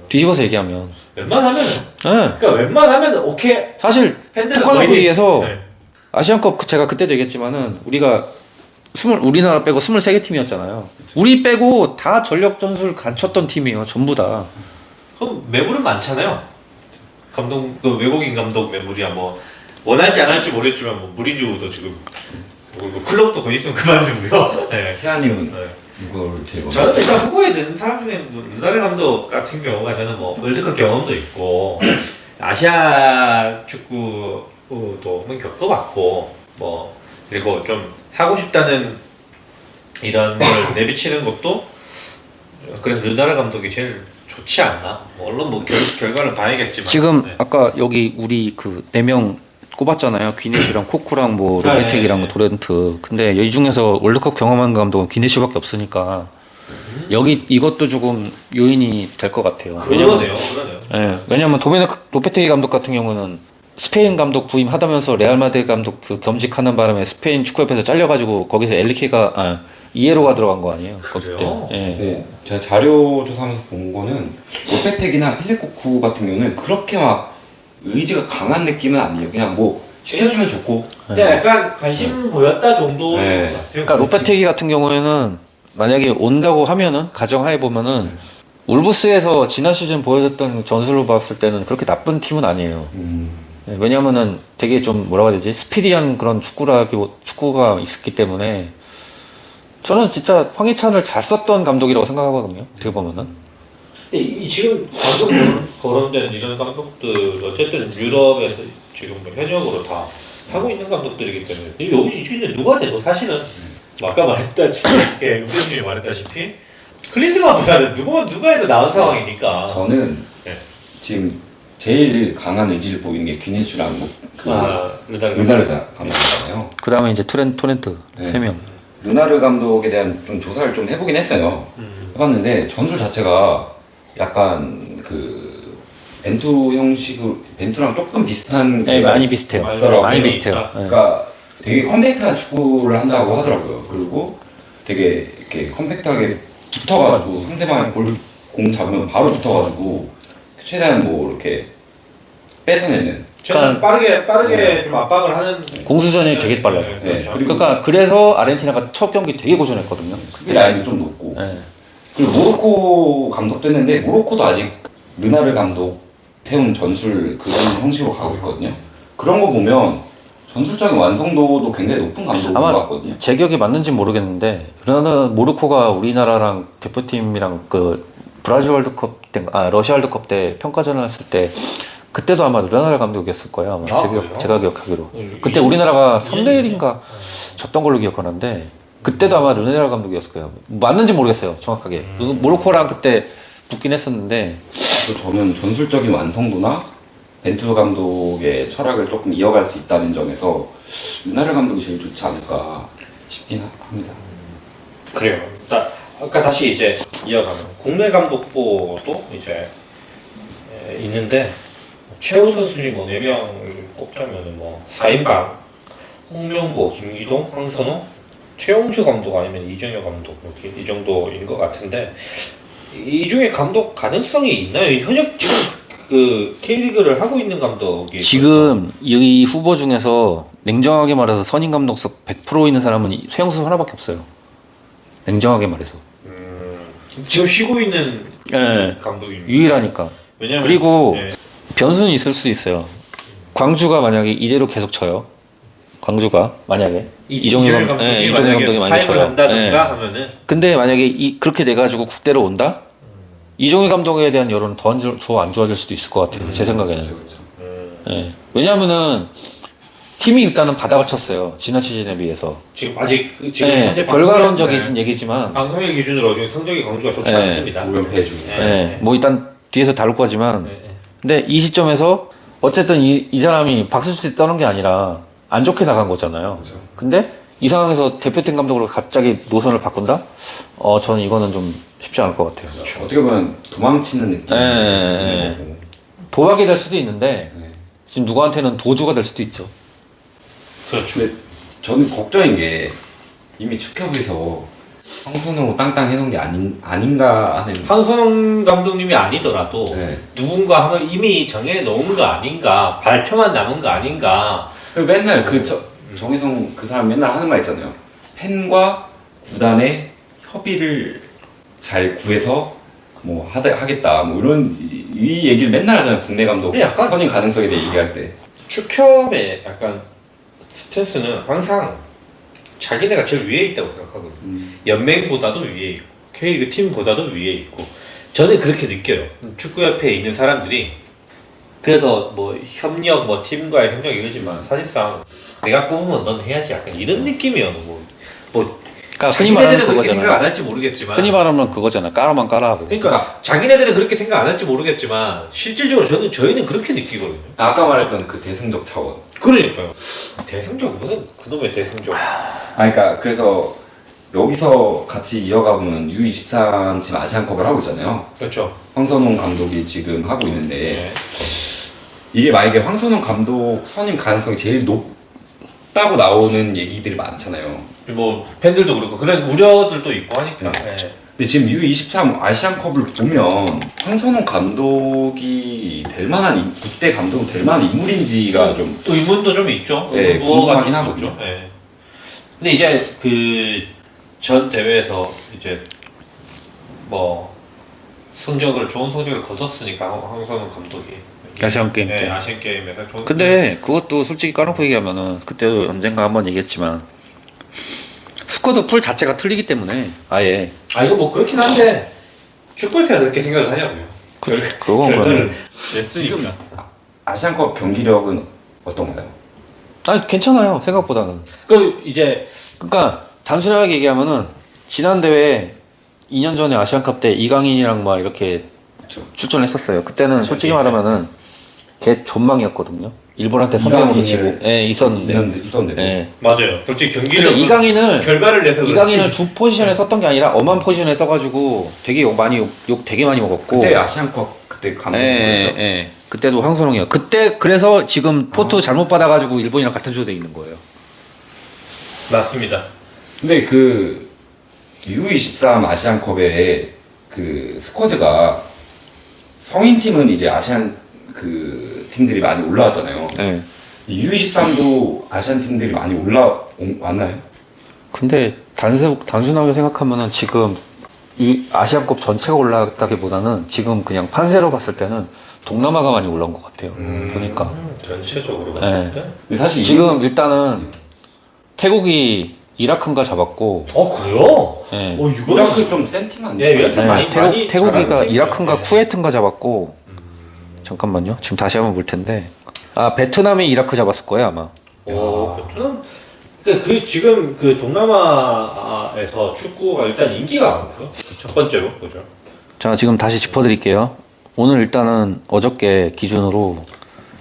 [SPEAKER 2] 뒤집어서 얘기하면.
[SPEAKER 1] 웬만하면은
[SPEAKER 2] 네.
[SPEAKER 1] 그러니까 웬만하면 오케이
[SPEAKER 2] 사실
[SPEAKER 1] 팬들은
[SPEAKER 2] 토카노
[SPEAKER 1] 거의-
[SPEAKER 2] V에서
[SPEAKER 1] 네.
[SPEAKER 2] 아시안컵 제가 그때도 얘기했지만은 우리가 우리나라 빼고 23개 팀이었잖아요. 우리 빼고 다 전력 전술 갖췄던 팀이에요. 전부 다.
[SPEAKER 1] 그럼 매물은 많잖아요. 감독 그 외국인 감독 매물이야 뭐 원할지 안 할지 모르겠지만 뭐 무리뉴도 지금 뭐 클럽도 거 있으면 그만두고요. 네.
[SPEAKER 3] 세아님은
[SPEAKER 1] 네.
[SPEAKER 3] 누구를 제일 먼저?
[SPEAKER 1] 저는 일단 후보에 드는 사람 중에 루나르 감독 같은 경우가 저는 뭐 월드컵 경험도 있고 아시아 축구도 한번 겪어봤고 뭐 그리고 좀 하고 싶다는 이런 걸 내비치는 것도 그래서 루나르 감독이 제일 좋지 않나. 뭐 물론 뭐 결과를 봐야겠지만
[SPEAKER 2] 지금
[SPEAKER 1] 네.
[SPEAKER 2] 아까 여기 우리 그 4명 꼽았잖아요. 귀네시랑 쿠쿠랑 뭐
[SPEAKER 1] 아,
[SPEAKER 2] 로베텍이랑
[SPEAKER 1] 네, 네.
[SPEAKER 2] 도렌트. 근데 이 중에서 월드컵 경험한 감독은 귀네시밖에 없으니까 여기 이것도 조금 요인이 될 것 같아요.
[SPEAKER 1] 그러네요.
[SPEAKER 2] 왜냐면 도메네크 로페테기 감독 같은 경우는 스페인 감독 부임하다면서 레알 마드리드 감독 그 겸직하는 바람에 스페인 축구협회에서 잘려가지고 거기서 이에로가 들어간 거 아니에요? 거기 때.
[SPEAKER 1] 그래요?
[SPEAKER 2] 예.
[SPEAKER 3] 네, 제가 자료 조사하면서 본 거는 로페텍이나 필리코쿠 같은 경우는 그렇게 막 의지가 강한 느낌은 아니에요. 그냥 뭐 시켜주면 좋고.
[SPEAKER 1] 그냥 약간 관심 보였다 정도
[SPEAKER 3] 네.
[SPEAKER 1] 같아요.
[SPEAKER 2] 그러니까 로페테기 같은 경우에는 만약에 온다고 하면은 가정하에 보면은 울브스에서 지난 시즌 보여줬던 전술로 봤을 때는 그렇게 나쁜 팀은 아니에요. 예, 왜냐면은 되게 좀 뭐라고 해야 되지? 스피디한 그런 축구가 있었기 때문에 저는 진짜 황희찬을 잘 썼던 감독이라고 생각하거든요. 어떻게 보면은.
[SPEAKER 1] 근데 지금 감독 거론되는 이런 감독들 어쨌든 유럽에서 지금 뭐 현역으로 다 하고 있는 감독들이기 때문에 여기 이 중에 누가 돼도 사실은 뭐 아까 말했다시피 윤대준이 말했다시피 클린스만보다는 누가 해도 나은 상황이니까.
[SPEAKER 3] 저는
[SPEAKER 1] 네.
[SPEAKER 3] 지금 제일 강한 의지를 보이는 게 귀네슈랑
[SPEAKER 1] 루나르
[SPEAKER 3] 르나르 감독이잖아요.
[SPEAKER 2] 그 다음에 이제 토렌트
[SPEAKER 3] 네.
[SPEAKER 2] 3명.
[SPEAKER 3] 르나르 감독에 대한 좀 조사를 좀 해보긴 했어요. 해봤는데 전술 자체가 약간 그 벤투 형식으로 벤투랑 조금 비슷한
[SPEAKER 2] 네,
[SPEAKER 3] 데가
[SPEAKER 2] 많이 비슷해요.
[SPEAKER 3] 있더라고요.
[SPEAKER 2] 많이 비슷해요. 예.
[SPEAKER 3] 그러니까 되게 컴팩트한 축구를 한다고 하더라고요. 그리고 되게 이렇게 컴팩트하게 붙어가지고 상대방의 공 잡으면 바로 붙어가지고 최대한 뭐 이렇게 뺏어내는.
[SPEAKER 1] 최대한 빠르게 좀 압박을 하는
[SPEAKER 2] 공수전이 되게 빨라요.
[SPEAKER 1] 네,
[SPEAKER 3] 네.
[SPEAKER 1] 그렇죠.
[SPEAKER 2] 그러니까 그래서 아르헨티나가 첫 경기 되게 고전했거든요.
[SPEAKER 3] 수비 라인이 좀 높고.
[SPEAKER 2] 예.
[SPEAKER 3] 그리고 모로코 감독도 했는데 모로코도 아직 르나르 감독 세운 전술 그런 형식으로 가고 있거든요. 그런 거 보면 전술적인 완성도도 굉장히 높은 감독인 것
[SPEAKER 2] 아마
[SPEAKER 3] 같거든요.
[SPEAKER 2] 제 기억이 맞는지 모르겠는데 모로코가 우리나라랑 대표팀이랑 그 브라질 월드컵 때, 러시아 월드컵 때 평가전을 했을 때 그때도 아마 르나르 감독이었을 거예요. 아마
[SPEAKER 1] 그래요?
[SPEAKER 2] 제가 기억하기로. 그때 우리나라가 3대 1인가 졌던 걸로 기억하는데 그때도 아마 르나르 감독이었을 거예요. 맞는지 모르겠어요. 정확하게. 모로코랑 그때 붙긴 했었는데
[SPEAKER 3] 그래서 저는 전술적인 완성도나 벤투 감독의 철학을 조금 이어갈 수 있다는 점에서 르나르 감독이 제일 좋지 않을까 싶긴 합니다.
[SPEAKER 1] 그래요. 아까 다시 이제 이어가면 국내 감독보도 이제 있는데 최우 선수님 뭐 4명을 꼽자면은 뭐 4인방 홍명보, 김기동, 황선호, 최용수 감독 아니면 이정효 감독 이렇게 이 정도인 것 같은데 이 중에 감독 가능성이 있나요? 현역 지금 그 K리그를 하고 있는 감독이
[SPEAKER 2] 지금 이 후보 중에서 냉정하게 말해서 선임 감독석 100% 있는 사람은 최영수 하나밖에 없어요. 냉정하게 말해서.
[SPEAKER 1] 지금 쉬고 있는
[SPEAKER 2] 예.
[SPEAKER 1] 감독입니다.
[SPEAKER 2] 유일하니까.
[SPEAKER 1] 왜냐면
[SPEAKER 2] 그리고
[SPEAKER 1] 예.
[SPEAKER 2] 변수는 있을 수 있어요. 광주가 만약에 이대로 계속 쳐요. 광주가 만약에 이종효 감독이 많이 쳐요.
[SPEAKER 1] 한다든가
[SPEAKER 2] 예.
[SPEAKER 1] 하면은
[SPEAKER 2] 근데 만약에 그렇게 돼가지고 국대로 온다? 이종효 감독에 대한 여론은 더 안 좋아질 수도 있을 것 같아요. 제 생각에는. 예. 왜냐하면은 팀이 일단은 바닥을 쳤어요. 지난 시즌에 비해서.
[SPEAKER 1] 지금 아직 지금
[SPEAKER 2] 예.
[SPEAKER 1] 현재
[SPEAKER 2] 결과론적인 얘기지만
[SPEAKER 1] 방송일 기준으로 지금 성적이 광주가 좋지
[SPEAKER 2] 예.
[SPEAKER 1] 않습니다.
[SPEAKER 3] 5연패 중에.
[SPEAKER 2] 예. 뭐 일단 뒤에서 다룰 거지만
[SPEAKER 1] 예, 예.
[SPEAKER 2] 근데 이 시점에서 어쨌든 이 사람이 박수치 떠는 게 아니라 안 좋게 나간 거잖아요.
[SPEAKER 3] 그렇죠.
[SPEAKER 2] 근데 이 상황에서 대표팀 감독으로 갑자기 노선을 바꾼다? 저는 이거는 좀 쉽지 않을 것 같아요.
[SPEAKER 3] 어떻게 보면 도망치는 느낌.
[SPEAKER 2] 예. 도박이 될 수도 있는데
[SPEAKER 3] 네.
[SPEAKER 2] 지금 누구한테는 도주가 될 수도 있죠.
[SPEAKER 1] 그렇죠.
[SPEAKER 3] 근데 저는 걱정인 게 이미 축협에서 황선으로 땅땅 해놓은 게 아닌가 하는.
[SPEAKER 1] 황선홍 감독님이 아니더라도
[SPEAKER 3] 네.
[SPEAKER 1] 누군가 하면 이미 정해 놓은 거 아닌가, 발표만 남은 거 아닌가.
[SPEAKER 3] 그리고 맨날 정혜성 그 사람 맨날 하는 말 있잖아요. 팬과 구단의 협의를 잘 구해서 뭐 하겠다 뭐 이런 이 얘기를 맨날 하잖아요. 국내 감독
[SPEAKER 1] 약간-
[SPEAKER 3] 선임 가능성에 대해 얘기할 때.
[SPEAKER 1] 축협의 약간 스탠스는 항상 자기네가 제일 위에 있다고 생각하거든요. 연맹보다도 위에 있고 K리그 팀보다도 위에 있고 저는 그렇게 느껴요. 축구협회에 있는 사람들이 그래서 뭐 협력 뭐 팀과의 협력 이러지만 사실상 내가 뽑으면 넌 해야지 약간 이런 느낌이어서 뭐
[SPEAKER 2] 그러니까 흔히
[SPEAKER 1] 자기네들은
[SPEAKER 2] 말하는
[SPEAKER 1] 그렇게 생각 안
[SPEAKER 2] 그거잖아.
[SPEAKER 1] 할지 모르겠지만
[SPEAKER 2] 흔히 말하면 그거잖아. 까라만 까라하고.
[SPEAKER 1] 그러니까 자기네들은 그렇게 생각 안 할지 모르겠지만 실질적으로 저희는 그렇게 느끼거든요.
[SPEAKER 3] 아까 말했던 그 대승적 차원.
[SPEAKER 1] 그러니까요. 대승적 무슨 그놈의 대승적.
[SPEAKER 3] 그러니까 그래서 여기서 같이 이어가보면 U23 지금 아시안컵을 하고 있잖아요.
[SPEAKER 1] 그렇죠.
[SPEAKER 3] 황선홍 감독이 지금 하고 있는데
[SPEAKER 1] 네.
[SPEAKER 3] 이게 만약에 황선홍 감독 선임 가능성이 제일 높다고 나오는 얘기들이 많잖아요.
[SPEAKER 1] 뭐 팬들도 그렇고 그런 우려들도 있고 하니까. 네.
[SPEAKER 3] 근데 지금 U23 아시안컵을 보면 황선홍 감독이 될 만한 그때 감독은 될 만한 인물인지가 좀
[SPEAKER 1] 또 의문도 좀 있죠.
[SPEAKER 3] 네,
[SPEAKER 1] 무어가
[SPEAKER 3] 궁금하긴
[SPEAKER 1] 좀
[SPEAKER 3] 하거든요.
[SPEAKER 1] 있죠. 네. 근데 이제 그 전 대회에서 이제 뭐 좋은 성적을 거뒀으니까 황선홍 감독이
[SPEAKER 2] 아시안 게임
[SPEAKER 1] 네,
[SPEAKER 2] 때.
[SPEAKER 1] 아시안 게임에서 좋은
[SPEAKER 2] 근데 그것도 솔직히 까놓고 얘기하면은 그때도 언젠가 한번 얘기했지만 스쿼드 풀 자체가 틀리기 때문에 아예
[SPEAKER 1] 이거 뭐 그렇긴 한데 축구협회가 그렇게 생각을 하냐고요.
[SPEAKER 2] 그건
[SPEAKER 1] 결과를 냈으니까.
[SPEAKER 3] 아시안컵 경기력은 어떤가요?
[SPEAKER 2] 아니 괜찮아요 생각보다는.
[SPEAKER 1] 그 이제
[SPEAKER 2] 그러니까 단순하게 얘기하면은 지난 대회 2년 전에 아시안컵 때 이강인이랑 막 이렇게
[SPEAKER 3] 그렇죠.
[SPEAKER 2] 출전했었어요. 그때는 솔직히
[SPEAKER 1] 네.
[SPEAKER 2] 말하면은 걔 존망이었거든요. 일본한테 3대0으로
[SPEAKER 3] 이강인을
[SPEAKER 2] 지고 있었는데.
[SPEAKER 3] 있었는데
[SPEAKER 2] 예.
[SPEAKER 1] 맞아요. 솔직히 경기를
[SPEAKER 2] 근데 이강인을
[SPEAKER 1] 결과를 내서
[SPEAKER 2] 이강인을 주 포지션에 썼던 게 아니라 엄한 포지션에 써가지고 되게 욕 되게 많이 먹었고.
[SPEAKER 3] 그때 아시안컵 그때 감독이었죠.
[SPEAKER 2] 예. 그때도 황선홍이요. 그때 그래서 지금 포트 잘못 받아가지고 일본이랑 같은 조대에 있는 거예요.
[SPEAKER 1] 맞습니다.
[SPEAKER 3] 근데 그 U23 아시안컵에 그 스쿼드가 성인 팀은 이제 아시안 그 팀들이 많이 올라왔잖아요.
[SPEAKER 2] 예.
[SPEAKER 3] U23도 아시안 팀들이 많이 왔나요?
[SPEAKER 2] 근데 단순하게 생각하면은 지금 이 아시안컵 전체가 올라갔다기보다는 지금 그냥 판세로 봤을 때는 동남아가 많이 올라온 것 같아요. 보니까.
[SPEAKER 1] 전체적으로
[SPEAKER 2] 네.
[SPEAKER 1] 봤을 때.
[SPEAKER 3] 근데 사실
[SPEAKER 2] 지금 일단은 태국이 이라크인가 잡았고,
[SPEAKER 1] 그래요?
[SPEAKER 2] 예.
[SPEAKER 3] 이라크 좀 센 팀 아니에요?
[SPEAKER 1] 예, 이라크 많이
[SPEAKER 2] 태국이가
[SPEAKER 1] 잘하는
[SPEAKER 2] 이라크인가
[SPEAKER 1] 팀이에요.
[SPEAKER 2] 쿠웨이트인가 잡았고, 잠깐만요. 지금 다시 한번 볼 텐데. 베트남이 이라크 잡았을 거예요, 아마.
[SPEAKER 1] 베트남. 그 지금 그 동남아에서 축구가 일단 인기가 많고요. 첫 번째로 그죠.
[SPEAKER 2] 자, 지금 다시 짚어드릴게요. 오늘 일단은 어저께 기준으로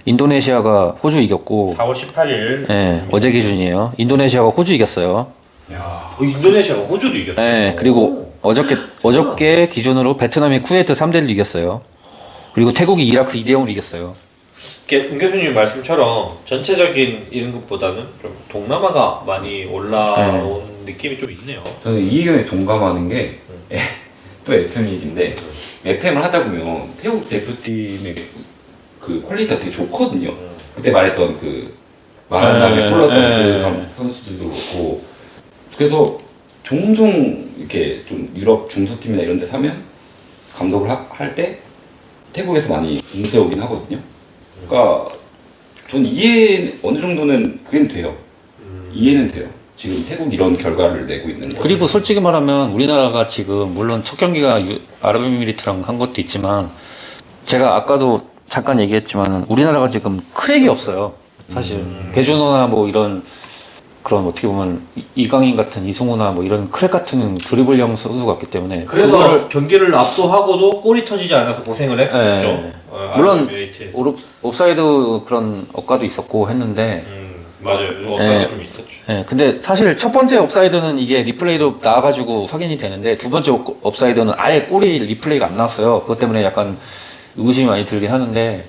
[SPEAKER 2] 인도네시아가 호주 이겼고,
[SPEAKER 1] 4월 18일.
[SPEAKER 2] 예, 어제 기준이에요. 인도네시아가 호주 이겼어요.
[SPEAKER 1] 인도네시아가 호주도 이겼어요.
[SPEAKER 2] 예, 그리고 어저께 기준으로 베트남이 쿠웨이트 3대1로 이겼어요. 그리고 태국이 이라크 2대0으로 이겼어요.
[SPEAKER 1] 임 교수님 말씀처럼 전체적인 이런 것보다는 좀 동남아가 많이 올라온 느낌이 좀 있네요.
[SPEAKER 3] 저는 이 의견에 동감하는 게 또 FM 얘기인데 FM을 하다 보면 태국 대표팀의 그 퀄리티가 되게 좋거든요. 그때 말했던 그 말한 다음에 불렀던 그 선수들도 그렇고 그래서 종종 이렇게 좀 유럽 중소팀이나 이런 데 사면 감독을 할 때 태국에서 많이 응세오긴 하거든요. 그러니까 전 어느 정도는 그게 돼요. 이해는 돼요. 지금 태국 이런 결과를 내고 있는 거.
[SPEAKER 2] 그리고 솔직히 말하면 우리나라가 지금 물론 첫 경기가 아랍에미리트랑 한 것도 있지만 제가 아까도 잠깐 얘기했지만 우리나라가 지금 크랙이 없어요. 사실 배준호나 뭐 이런 그런 어떻게 보면 이강인 같은 이승우나 뭐 이런 크랙 같은 드리블형 선수가 없기 때문에
[SPEAKER 1] 그래서
[SPEAKER 2] 그거를
[SPEAKER 1] 경기를 압도하고도 골이 터지지 않아서 고생을 했죠.
[SPEAKER 2] 물론
[SPEAKER 1] 아랍에미리트에서.
[SPEAKER 2] 옵사이드 그런 억가도 있었고 했는데
[SPEAKER 1] 맞아요. 업사이드 좀 있었죠.
[SPEAKER 2] 예, 근데 사실 첫 번째 옵사이드는 이게 리플레이로 나와가지고 확인이 되는데 두 번째 옵사이드는 아예 골이 리플레이가 안 나왔어요. 그것 때문에 약간 의구심이 많이 들긴 하는데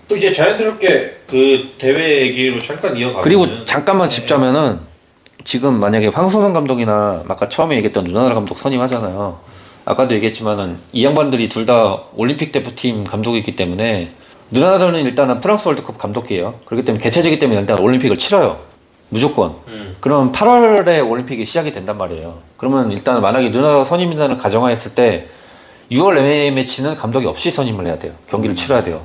[SPEAKER 1] 또 이제 자연스럽게 그 대회 얘기로 잠깐 이어가면
[SPEAKER 2] 그리고 잠깐만 짚자면은 지금 만약에 황선홍 감독이나 아까 처음에 얘기했던 르나르 감독 선임하잖아요. 아까도 얘기했지만은 이 양반들이 둘 다 올림픽 대표팀 감독이기 때문에 르나르는 일단은 프랑스 월드컵 감독이에요. 그렇기 때문에 개최지기 때문에 일단 올림픽을 치러요. 무조건. 그럼 8월에 올림픽이 시작이 된단 말이에요. 그러면 일단 만약에 누나가 선임이라는 가정하였을 때 6월 LA 매치는 감독이 없이 선임을 해야 돼요. 경기를 치러야 돼요.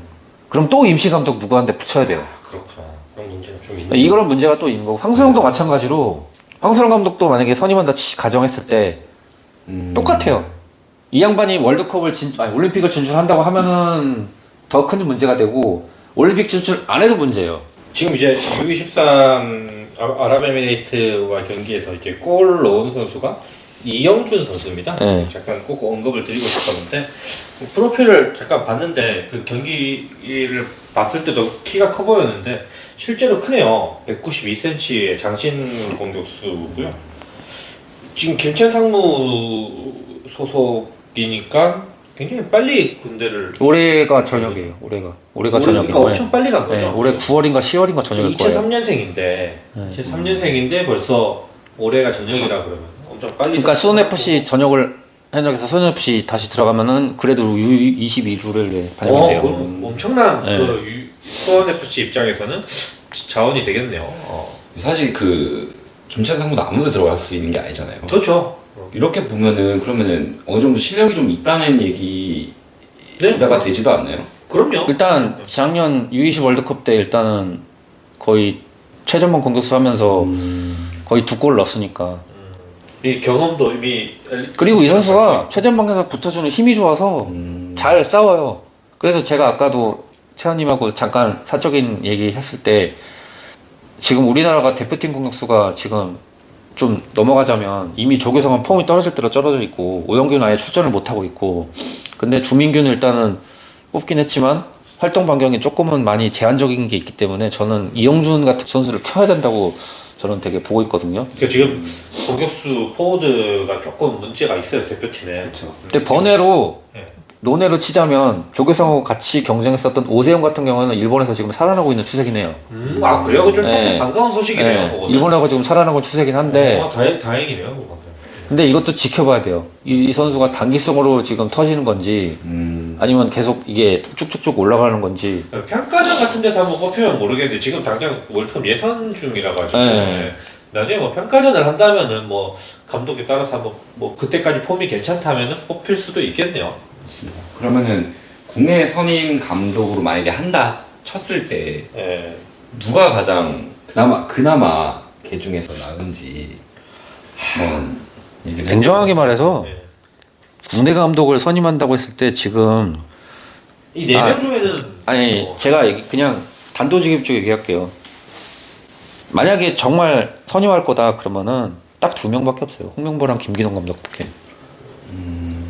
[SPEAKER 2] 그럼 또 임시 감독 누구한테 붙여야 돼요.
[SPEAKER 1] 그렇구나. 그런 문제는 좀 있네.
[SPEAKER 2] 이런 문제가 또 있는 거고 황선홍도 마찬가지로 황선홍 감독도 만약에 선임한다 가정했을 때 똑같아요. 이 양반이 월드컵을 올림픽을 진출한다고 하면은 더 큰 문제가 되고 올림픽 진출 안 해도 문제예요.
[SPEAKER 1] 지금 이제 U23 아랍에미레이트와 경기에서 이제 골 넣은 선수가 이영준 선수입니다.
[SPEAKER 2] 네.
[SPEAKER 1] 잠깐 꼭 언급을 드리고 싶었는데 프로필을 잠깐 봤는데 그 경기를 봤을 때도 키가 커 보였는데 실제로 크네요. 192cm의 장신 공격수고요. 지금 김천 상무 소속이니까 굉장히 빨리 군대를
[SPEAKER 2] 올해가 전역이에요. 올해가 전역이에요.
[SPEAKER 1] 그러니까 엄청 빨리 간 거죠.
[SPEAKER 2] 네, 올해 9월인가 10월인가 전역일 거예요.
[SPEAKER 1] 2003년생인데 2003년생인데 벌써 올해가 전역이라 그러면 엄청 빨리.
[SPEAKER 2] 그러니까 수원FC 전역을 현역에서 수원FC 다시 들어가면은 그래도 U22루를 반영이 돼요.
[SPEAKER 1] 엄청난
[SPEAKER 2] 네.
[SPEAKER 1] 그 수원 FC 입장에서는 자원이 되겠네요.
[SPEAKER 3] 사실 그 김찬 상무도 아무도 들어갈 수 있는 게 아니잖아요.
[SPEAKER 1] 그렇죠.
[SPEAKER 3] 이렇게 보면은 그러면은 어느 정도 실력이 좀 있다는 얘기가 되지도 않나요?
[SPEAKER 1] 그럼요.
[SPEAKER 2] 일단 작년 U20 월드컵 때 일단은 거의 최전방 공격수 하면서 거의 2골 넣었으니까.
[SPEAKER 1] 이 경험도 이미.
[SPEAKER 2] 그리고 이 선수가 최전방에서 붙어주는 힘이 좋아서 잘 싸워요. 그래서 제가 아까도 채원님하고 잠깐 사적인 얘기 했을 때 지금 우리나라가 대표팀 공격수가 지금 좀 넘어가자면 이미 조계성은 폼이 떨어질 대로 떨어져 있고 오영규는 아예 출전을 못하고 있고 근데 주민규는 일단은 뽑긴 했지만 활동 반경이 조금은 많이 제한적인 게 있기 때문에 저는 이영준 같은 선수를 켜야 된다고 저는 되게 보고 있거든요.
[SPEAKER 1] 그러니까 지금 공격수 포워드가 조금 문제가 있어요 대표팀에.
[SPEAKER 3] 그렇죠.
[SPEAKER 2] 근데 번외로
[SPEAKER 1] 네.
[SPEAKER 2] 논외로 치자면 조계성하고 같이 경쟁했었던 오세영 같은 경우는 일본에서 지금 살아나고 있는 추세이네요.
[SPEAKER 1] 아 그래요? 좀 조금
[SPEAKER 2] 네.
[SPEAKER 1] 반가운 소식이네요.
[SPEAKER 2] 네,
[SPEAKER 1] 그거는.
[SPEAKER 2] 일본하고 지금 살아나고 추세긴 한데
[SPEAKER 1] 다행이네요. 그거는.
[SPEAKER 2] 근데 이것도 지켜봐야 돼요. 이 선수가 단기성으로 지금 터지는 건지 아니면 계속 이게 쭉쭉쭉 올라가는 건지.
[SPEAKER 1] 평가전 같은 데서 한번 뽑히면 모르겠는데 지금 당장 월드컵 예선 중이라 가지고
[SPEAKER 2] 네.
[SPEAKER 1] 나중에 뭐 평가전을 한다면은 뭐 감독에 따라서 한번 뭐 그때까지 폼이 괜찮다면은 뽑힐 수도 있겠네요.
[SPEAKER 3] 그러면은 국내 선임 감독으로 만약에 한다 쳤을 때
[SPEAKER 1] 예.
[SPEAKER 3] 누가 가장 그나마 개 중에서 나은지 한번 얘기를
[SPEAKER 2] 냉정하게 말해서
[SPEAKER 1] 네.
[SPEAKER 2] 국내 감독을 선임한다고 했을 때 지금
[SPEAKER 1] 이 네 명 중에는
[SPEAKER 2] 아니
[SPEAKER 1] 뭐
[SPEAKER 2] 제가 그냥 단도직입적으로 얘기할게요. 만약에 정말 선임할 거다 그러면은 딱 2명밖에 없어요. 홍명보랑 김기동 감독밖에.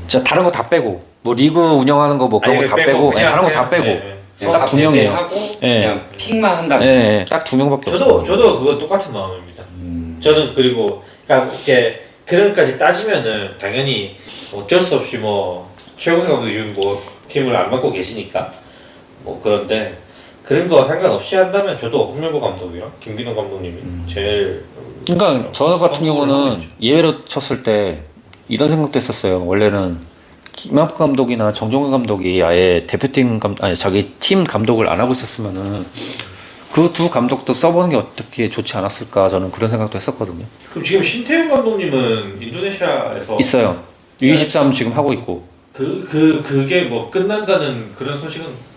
[SPEAKER 2] 진짜 다른 거 다 빼고 뭐 리그 운영하는 거 뭐 그런 거 다 빼고 다른 거 다 빼고 딱 2명이에요.
[SPEAKER 3] 하고
[SPEAKER 2] 예.
[SPEAKER 3] 그냥 픽만 한다.
[SPEAKER 2] 예, 딱 2명밖에 없어요.
[SPEAKER 1] 저도 그거 똑같은 마음입니다. 저는 그리고 그러니까 이렇게 그런까지 따지면은 당연히 어쩔 수 없이 뭐 최우수 감독이 뭐 팀을 안 맡고 계시니까 뭐 그런데 그런 거 상관없이 한다면 저도 홍명보 감독이랑 김기동 감독님이 제일
[SPEAKER 2] 그러니까 저 같은 경우는 예외로 쳤을 때 이런 생각도 했었어요. 원래는 김학부 감독이나 정종근 감독이 아예 대표팀 아니 자기 팀 감독을 안 하고 있었으면은 그 두 감독도 써보는 게 어떻게 좋지 않았을까 저는 그런 생각도 했었거든요.
[SPEAKER 1] 그럼 지금 신태용 감독님은 인도네시아에서
[SPEAKER 2] 있어요. U23 지금 하고 있고.
[SPEAKER 1] 그게 뭐 끝난다는 그런 소식은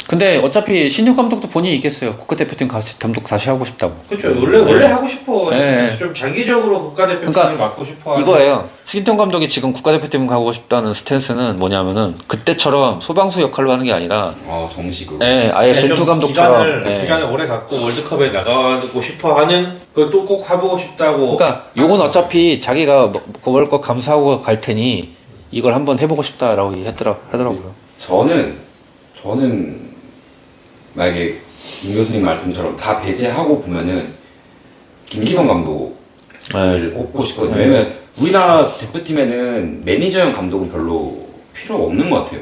[SPEAKER 2] 근데 어차피 신유 감독도 본인이 얘기했어요. 국가대표팀 감독 다시 하고 싶다고.
[SPEAKER 1] 그렇죠. 원래 하고 싶어.
[SPEAKER 2] 네.
[SPEAKER 1] 좀 장기적으로 국가대표팀을
[SPEAKER 2] 그러니까
[SPEAKER 1] 맡고 싶어.
[SPEAKER 2] 이거예요. 신태용 감독이 지금 국가대표팀 가고 싶다는 스탠스는 뭐냐면은 그때처럼 소방수 역할로 하는 게 아니라
[SPEAKER 3] 정식으로.
[SPEAKER 2] 아예
[SPEAKER 1] 네,
[SPEAKER 2] 벤투
[SPEAKER 1] 좀
[SPEAKER 2] 감독처럼
[SPEAKER 1] 기간을 오래 갖고 월드컵에 나가고 싶어 하는 걸 또 꼭 해보고 싶다고.
[SPEAKER 2] 그러니까 요건 어차피 자기가 먹을 거 감수하고 갈 테니 이걸 한번 해보고 싶다라고 하더라고요.
[SPEAKER 3] 저는 만약에 김 교수님 말씀처럼 다 배제하고 보면은 김기동 감독을 꼽고 싶거든요. 왜냐면 우리나라 대표팀에는 매니저형 감독은 별로 필요 없는 것 같아요.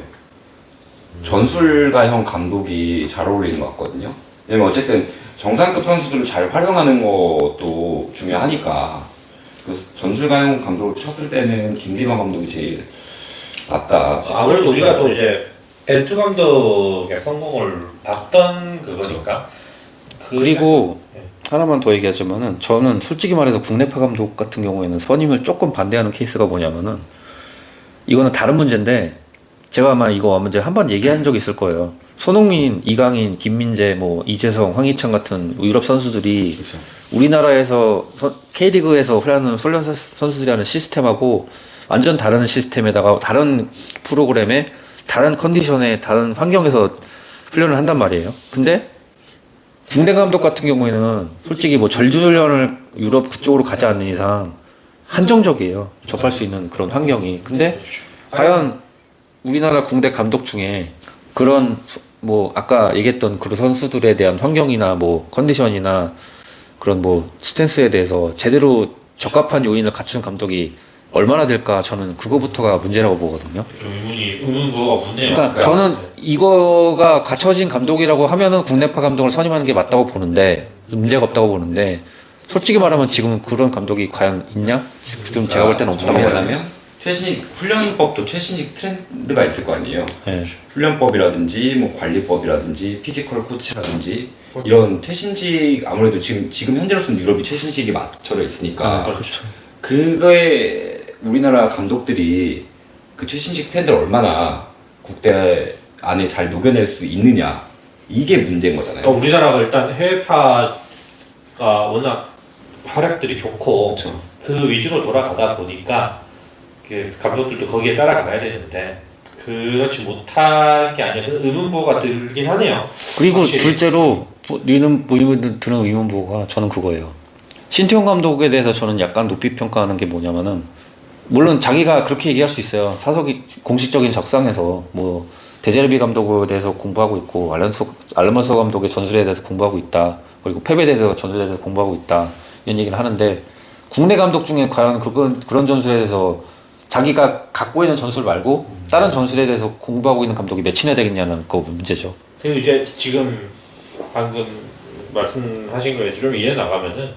[SPEAKER 3] 전술가형 감독이 잘 어울리는 것 같거든요. 왜냐면 어쨌든 정상급 선수들을 잘 활용하는 것도 중요하니까 그래서 전술가형 감독을 쳤을 때는 김기동 감독이 제일 낫다.
[SPEAKER 1] 아무래도 우리가 또 이제 벤투 감독의 성공을 봤던 그거니까.
[SPEAKER 2] 그리고 하나만 더 얘기하자면은 저는 솔직히 말해서 국내파 감독 같은 경우에는 선임을 조금 반대하는 케이스가 뭐냐면은 이거는 다른 문제인데 제가 아마 이거 문제 한번 얘기한 적이 있을 거예요. 손흥민, 이강인, 김민재, 뭐 이재성, 황희찬 같은 유럽 선수들이
[SPEAKER 3] 그렇죠.
[SPEAKER 2] 우리나라에서 K리그에서 훈련하는 선수들이 하는 시스템하고 완전 다른 시스템에다가 다른 프로그램에 다른 컨디션에 다른 환경에서 훈련을 한단 말이에요. 근데 국내 감독 같은 경우에는 솔직히 뭐 전주훈련을 유럽 그쪽으로 가지 않는 이상 한정적이에요. 접할 수 있는 그런 환경이. 근데 과연 우리나라 국내 감독 중에 그런 뭐 아까 얘기했던 그런 선수들에 대한 환경이나 뭐 컨디션이나 그런 뭐 스탠스에 대해서 제대로 적합한 요인을 갖춘 감독이 얼마나 될까 저는 그거부터가 문제라고 보거든요.
[SPEAKER 1] 좀 의문부가 붙네요.
[SPEAKER 2] 그러니까 저는 이거가 갖춰진 감독이라고 하면은 국내파 감독을 선임하는 게 맞다고 보는데 문제가 없다고 보는데 솔직히 말하면 지금 그런 감독이 과연 있냐? 지금 제가 볼 때는 없다고 봐요.
[SPEAKER 3] 정리하자면 최신식 훈련법도 최신식 트렌드가 있을 거 아니에요.
[SPEAKER 2] 네.
[SPEAKER 3] 훈련법이라든지 뭐 관리법이라든지 피지컬 코치라든지 이런 최신식 아무래도 지금 현재로서는 유럽이 최신식이 맞춰져 있으니까
[SPEAKER 2] 그렇죠.
[SPEAKER 3] 그거에 우리나라 감독들이 그 최신식 트렌드를 얼마나 국대 안에 잘 녹여낼 수 있느냐 이게 문제인 거잖아요.
[SPEAKER 1] 그러니까 우리나라가 일단 해외파가 워낙 활약들이 좋고
[SPEAKER 3] 그렇죠.
[SPEAKER 1] 그 위주로 돌아가다 보니까 그 감독들도 거기에 따라가야 되는데 그렇지 못한 게 아니라 의문부가 들긴 하네요.
[SPEAKER 2] 그리고
[SPEAKER 1] 확실히.
[SPEAKER 2] 둘째로 드는 의문부가 저는 그거예요. 신태용 감독에 대해서 저는 약간 높이 평가하는 게 뭐냐면은 물론 자기가 그렇게 얘기할 수 있어요. 사석이 공식적인 적상에서 뭐 데제르비 감독에 대해서 공부하고 있고 알론소 감독의 전술에 대해서 공부하고 있다. 그리고 펩에 대해서 전술에 대해서 공부하고 있다. 이런 얘기를 하는데 국내 감독 중에 과연 그런 전술에 대해서 자기가 갖고 있는 전술 말고 다른 전술에 대해서 공부하고 있는 감독이 몇이나 되겠냐는 그 문제죠.
[SPEAKER 1] 그리고 이제 지금 방금 말씀하신 거에 좀 이해 나가면은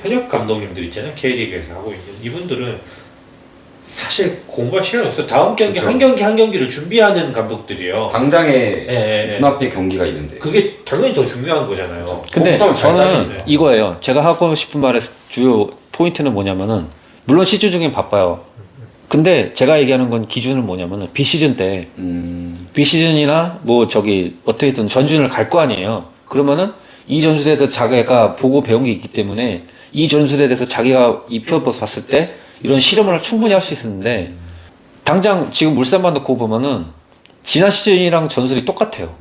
[SPEAKER 1] 현역 감독님들 있잖아요. K리그에서 하고 있는 이분들은 사실 공부할 시간이 없어요. 다음 경기
[SPEAKER 3] 그렇죠.
[SPEAKER 1] 한 경기 한 경기를 준비하는 감독들이요.
[SPEAKER 3] 당장에
[SPEAKER 1] 예.
[SPEAKER 3] 눈앞에 경기가 있는데
[SPEAKER 1] 그게 당연히 더 중요한 거잖아요.
[SPEAKER 2] 근데
[SPEAKER 1] 그것부터 잘
[SPEAKER 2] 저는
[SPEAKER 1] 짜는데.
[SPEAKER 2] 이거예요. 제가 하고 싶은 말의 주요 포인트는 뭐냐면은 물론 시즌 중엔 바빠요. 근데 제가 얘기하는 건 기준은 뭐냐면은 비시즌 때 비시즌이나 뭐 저기 어떻게든 전준을 갈 거 아니에요. 그러면은 이 전술에 대해서 자기가 보고 배운 게 있기 때문에 이 전술에 대해서 자기가 입혀서 봤을 때 이런 실험을 충분히 할 수 있었는데 당장 지금 물산만 놓고 보면은 지난 시즌이랑 전술이 똑같아요.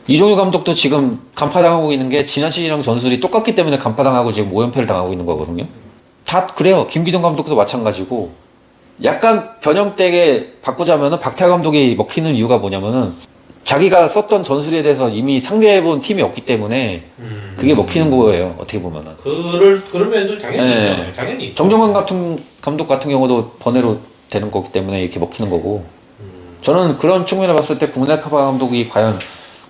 [SPEAKER 2] 이종효 감독도 지금 간파당하고 있는 게 지난 시즌이랑 전술이 똑같기 때문에 간파당하고 지금 5연패를 당하고 있는 거거든요. 다 그래요. 김기동 감독도 마찬가지고 약간 변형되게 바꾸자면은 박태하 감독이 먹히는 이유가 뭐냐면은 자기가 썼던 전술에 대해서 이미 상대해본 팀이 없기 때문에 그게 먹히는 거예요. 어떻게 보면은.
[SPEAKER 1] 그런 면도 당연히
[SPEAKER 2] 네.
[SPEAKER 1] 있잖아요. 당연히 있죠.
[SPEAKER 2] 정정근 같은 감독 같은 경우도 번외로 되는 거기 때문에 이렇게 먹히는 거고. 저는 그런 측면을 봤을 때 국내 카바 감독이 과연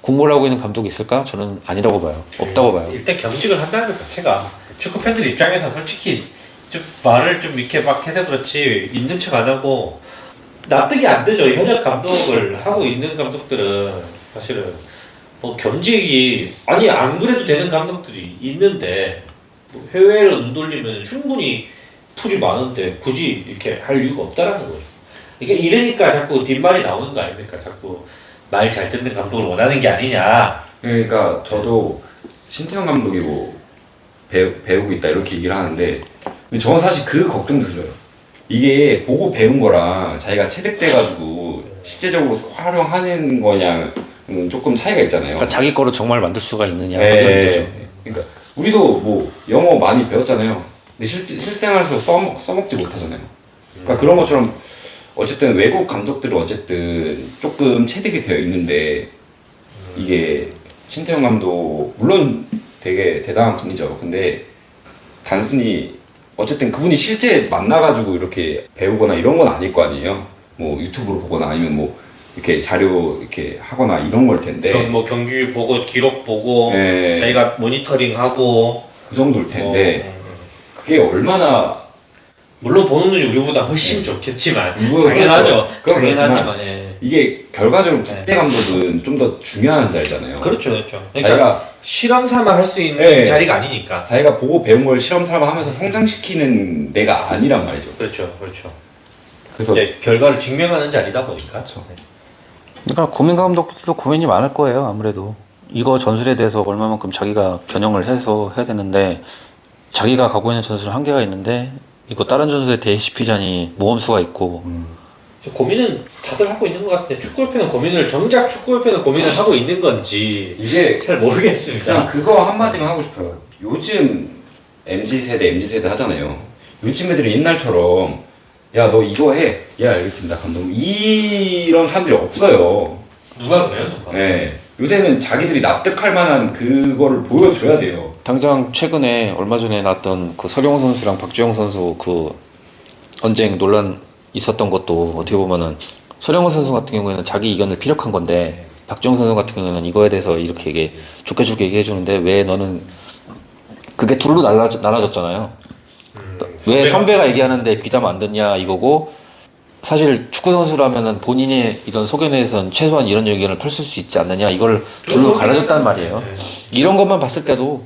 [SPEAKER 2] 공부를 하고 있는 감독이 있을까? 저는 아니라고 봐요. 없다고 봐요.
[SPEAKER 1] 일단 경직을 한다는 것 자체가 축구 팬들 입장에서 솔직히 좀 말을 좀 이렇게 막 해서 그렇지 있는 척 안 하고 납득이 안 되죠. 현역 감독을 하고 있는 감독들은 사실은 뭐 경직이 아니 안 그래도 되는 감독들이 있는데 뭐 해외로 눈 돌리면 충분히 풀이 많은데 굳이 이렇게 할 이유가 없다라는 거죠. 그러니까 이러니까 자꾸 뒷말이 나오는 거 아닙니까? 자꾸 말 잘 듣는 감독을 원하는 게 아니냐.
[SPEAKER 3] 그러니까 저도 신태용 감독이 뭐 배우고 있다 이렇게 얘기를 하는데 근데 저는 사실 그 걱정도 들어요. 이게 보고 배운 거랑 자기가 체득돼가지고 실제적으로 활용하는 거냐는 조금 차이가 있잖아요.
[SPEAKER 2] 그러니까 자기 거로 정말 만들 수가 있느냐. 그게
[SPEAKER 3] 네.
[SPEAKER 2] 문제죠.
[SPEAKER 3] 그러니까 우리도 뭐 영어 많이 배웠잖아요. 근데 실생활에서 써먹지 못하잖아요. 그러니까 그런 것처럼 어쨌든 외국 감독들은 어쨌든 조금 체득이 되어 있는데 이게 신태용 감독 물론 되게 대단한 분이죠. 근데 단순히 어쨌든 그분이 실제 만나가지고 이렇게 배우거나 이런 건 아닐 거 아니에요. 뭐 유튜브로 보거나 아니면 뭐 이렇게 자료 이렇게 하거나 이런 걸 텐데.
[SPEAKER 1] 뭐 경기 보고 기록 보고
[SPEAKER 3] 네.
[SPEAKER 1] 자기가 모니터링하고
[SPEAKER 3] 그 정도일 텐데 그게 얼마나
[SPEAKER 1] 물론 보는 눈이 우리보다 훨씬 좋겠지만
[SPEAKER 3] 물론
[SPEAKER 1] 당연하죠.
[SPEAKER 3] 그건
[SPEAKER 1] 당연하지만 예.
[SPEAKER 3] 이게 결과적으로 국대 감독은 좀 더 중요한 자리잖아요.
[SPEAKER 1] 그렇죠. 그러니까
[SPEAKER 3] 자기가
[SPEAKER 1] 실험 삼아 할 수 있는
[SPEAKER 3] 네.
[SPEAKER 1] 자리가 아니니까.
[SPEAKER 3] 자기가 보고 배운 걸 실험 삼아 하면서 성장시키는 데가 아니란 말이죠.
[SPEAKER 1] 그렇죠.
[SPEAKER 3] 그래서
[SPEAKER 1] 이제 결과를 증명하는 자리다 보니까.
[SPEAKER 3] 그렇죠.
[SPEAKER 2] 그러니까 고민 감독도 고민이 많을 거예요. 아무래도 이거 전술에 대해서 얼마만큼 자기가 변형을 해서 해야 되는데 자기가 갖고 있는 전술은 한계가 있는데 이거 다른 전술에 대시피자니 모험수가 있고
[SPEAKER 1] 고민은 다들 하고 있는 것 같은데 축구협회는 정작 축구협회는 고민을 하고 있는 건지
[SPEAKER 3] 이게
[SPEAKER 1] 잘 모르겠습니다.
[SPEAKER 3] 그냥 그거 한마디만 하고 싶어요. 요즘 MZ세대 하잖아요. 요즘 애들이 옛날처럼 야 너 이거 해. 예 알겠습니다 감독. 이런 사람들이 없어요.
[SPEAKER 1] 누가 그래요? 누가?
[SPEAKER 3] 네. 요새는 자기들이 납득할 만한 그거를 보여줘야 돼요.
[SPEAKER 2] 당장 최근에 얼마 전에 났던 그 서령호 선수랑 박주영 선수 그 언쟁 논란 있었던 것도 어떻게 보면은 서령호 선수 같은 경우에는 자기 의견을 피력한 건데 박주영 선수 같은 경우에는 이거에 대해서 이렇게 좋게 얘기해 주는데 왜 너는 그게 둘로 나눠졌잖아요. 왜 선배가 얘기하는데 귀담아 안 듣냐 이거고 사실 축구 선수라면은 본인의 이런 소견에선 최소한 이런 의견을 펼칠 수 있지 않느냐 이걸 둘로 갈라졌단 말이에요. 이런 것만 봤을 때도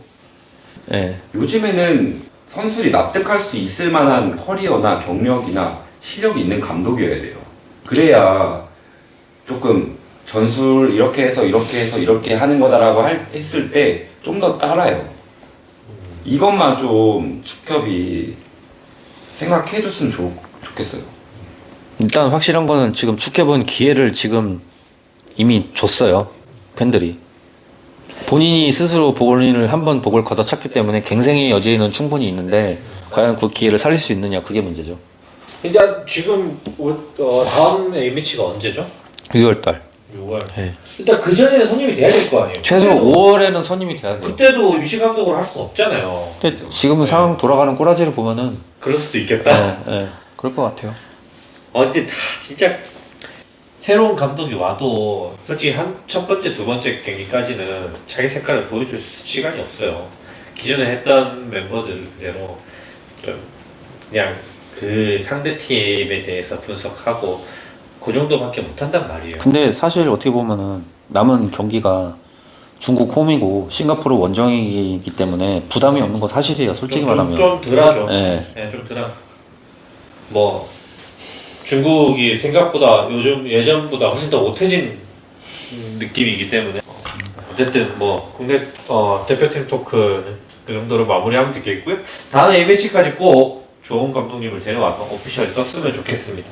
[SPEAKER 2] 예.
[SPEAKER 3] 요즘에는 선수들이 납득할 수 있을 만한 커리어나 경력이나 실력이 있는 감독이어야 돼요. 그래야 조금 전술 이렇게 해서 이렇게 하는 거다라고 했을 때 좀 더 따라요. 이것만 좀 축협이 생각해줬으면 좋겠어요.
[SPEAKER 2] 일단 확실한 거는 지금 축협은 기회를 지금 이미 줬어요. 팬들이. 본인이 스스로 본인을 한번 복을 걷어찼기 때문에 갱생의 여지는 충분히 있는데 과연 그 기회를 살릴 수 있느냐 그게 문제죠.
[SPEAKER 1] 근데 지금 다음 A매치가 언제죠?
[SPEAKER 2] 6월달.
[SPEAKER 1] 6월.
[SPEAKER 2] 네.
[SPEAKER 1] 일단 그 전에는 선임이 돼야 될 거 아니에요.
[SPEAKER 2] 최소 5월에는 선임이 돼야 돼요.
[SPEAKER 1] 그때도 임시 감독으로 할 수 없잖아요.
[SPEAKER 2] 근데 지금은 상황 돌아가는 꼬라지를 보면은
[SPEAKER 1] 그럴 수도 있겠다.
[SPEAKER 2] 그럴 것 같아요.
[SPEAKER 1] 근데 다 진짜 새로운 감독이 와도 솔직히 첫 번째, 두 번째 경기까지는 자기 색깔을 보여줄 시간이 없어요. 기존에 했던 멤버들 그대로 좀 그냥 그 상대 팀에 대해서 분석하고 그 정도밖에 못한단 말이에요.
[SPEAKER 2] 근데 사실 어떻게 보면은 남은 경기가 중국 홈이고 싱가포르 원정이기 때문에 부담이 없는 건 사실이에요. 솔직히 말하면.
[SPEAKER 1] 좀 덜하죠.
[SPEAKER 2] 네.
[SPEAKER 1] 네, 좀 덜하. 뭐 중국이 생각보다 예전보다 훨씬 더 못해진 느낌이기 때문에 어쨌든 뭐 국내 대표팀 토크는 그 정도로 마무리하면 되겠고요. 다음 A매치까지 꼭 좋은 감독님을 데려와서 오피셜 떴으면 좋겠습니다.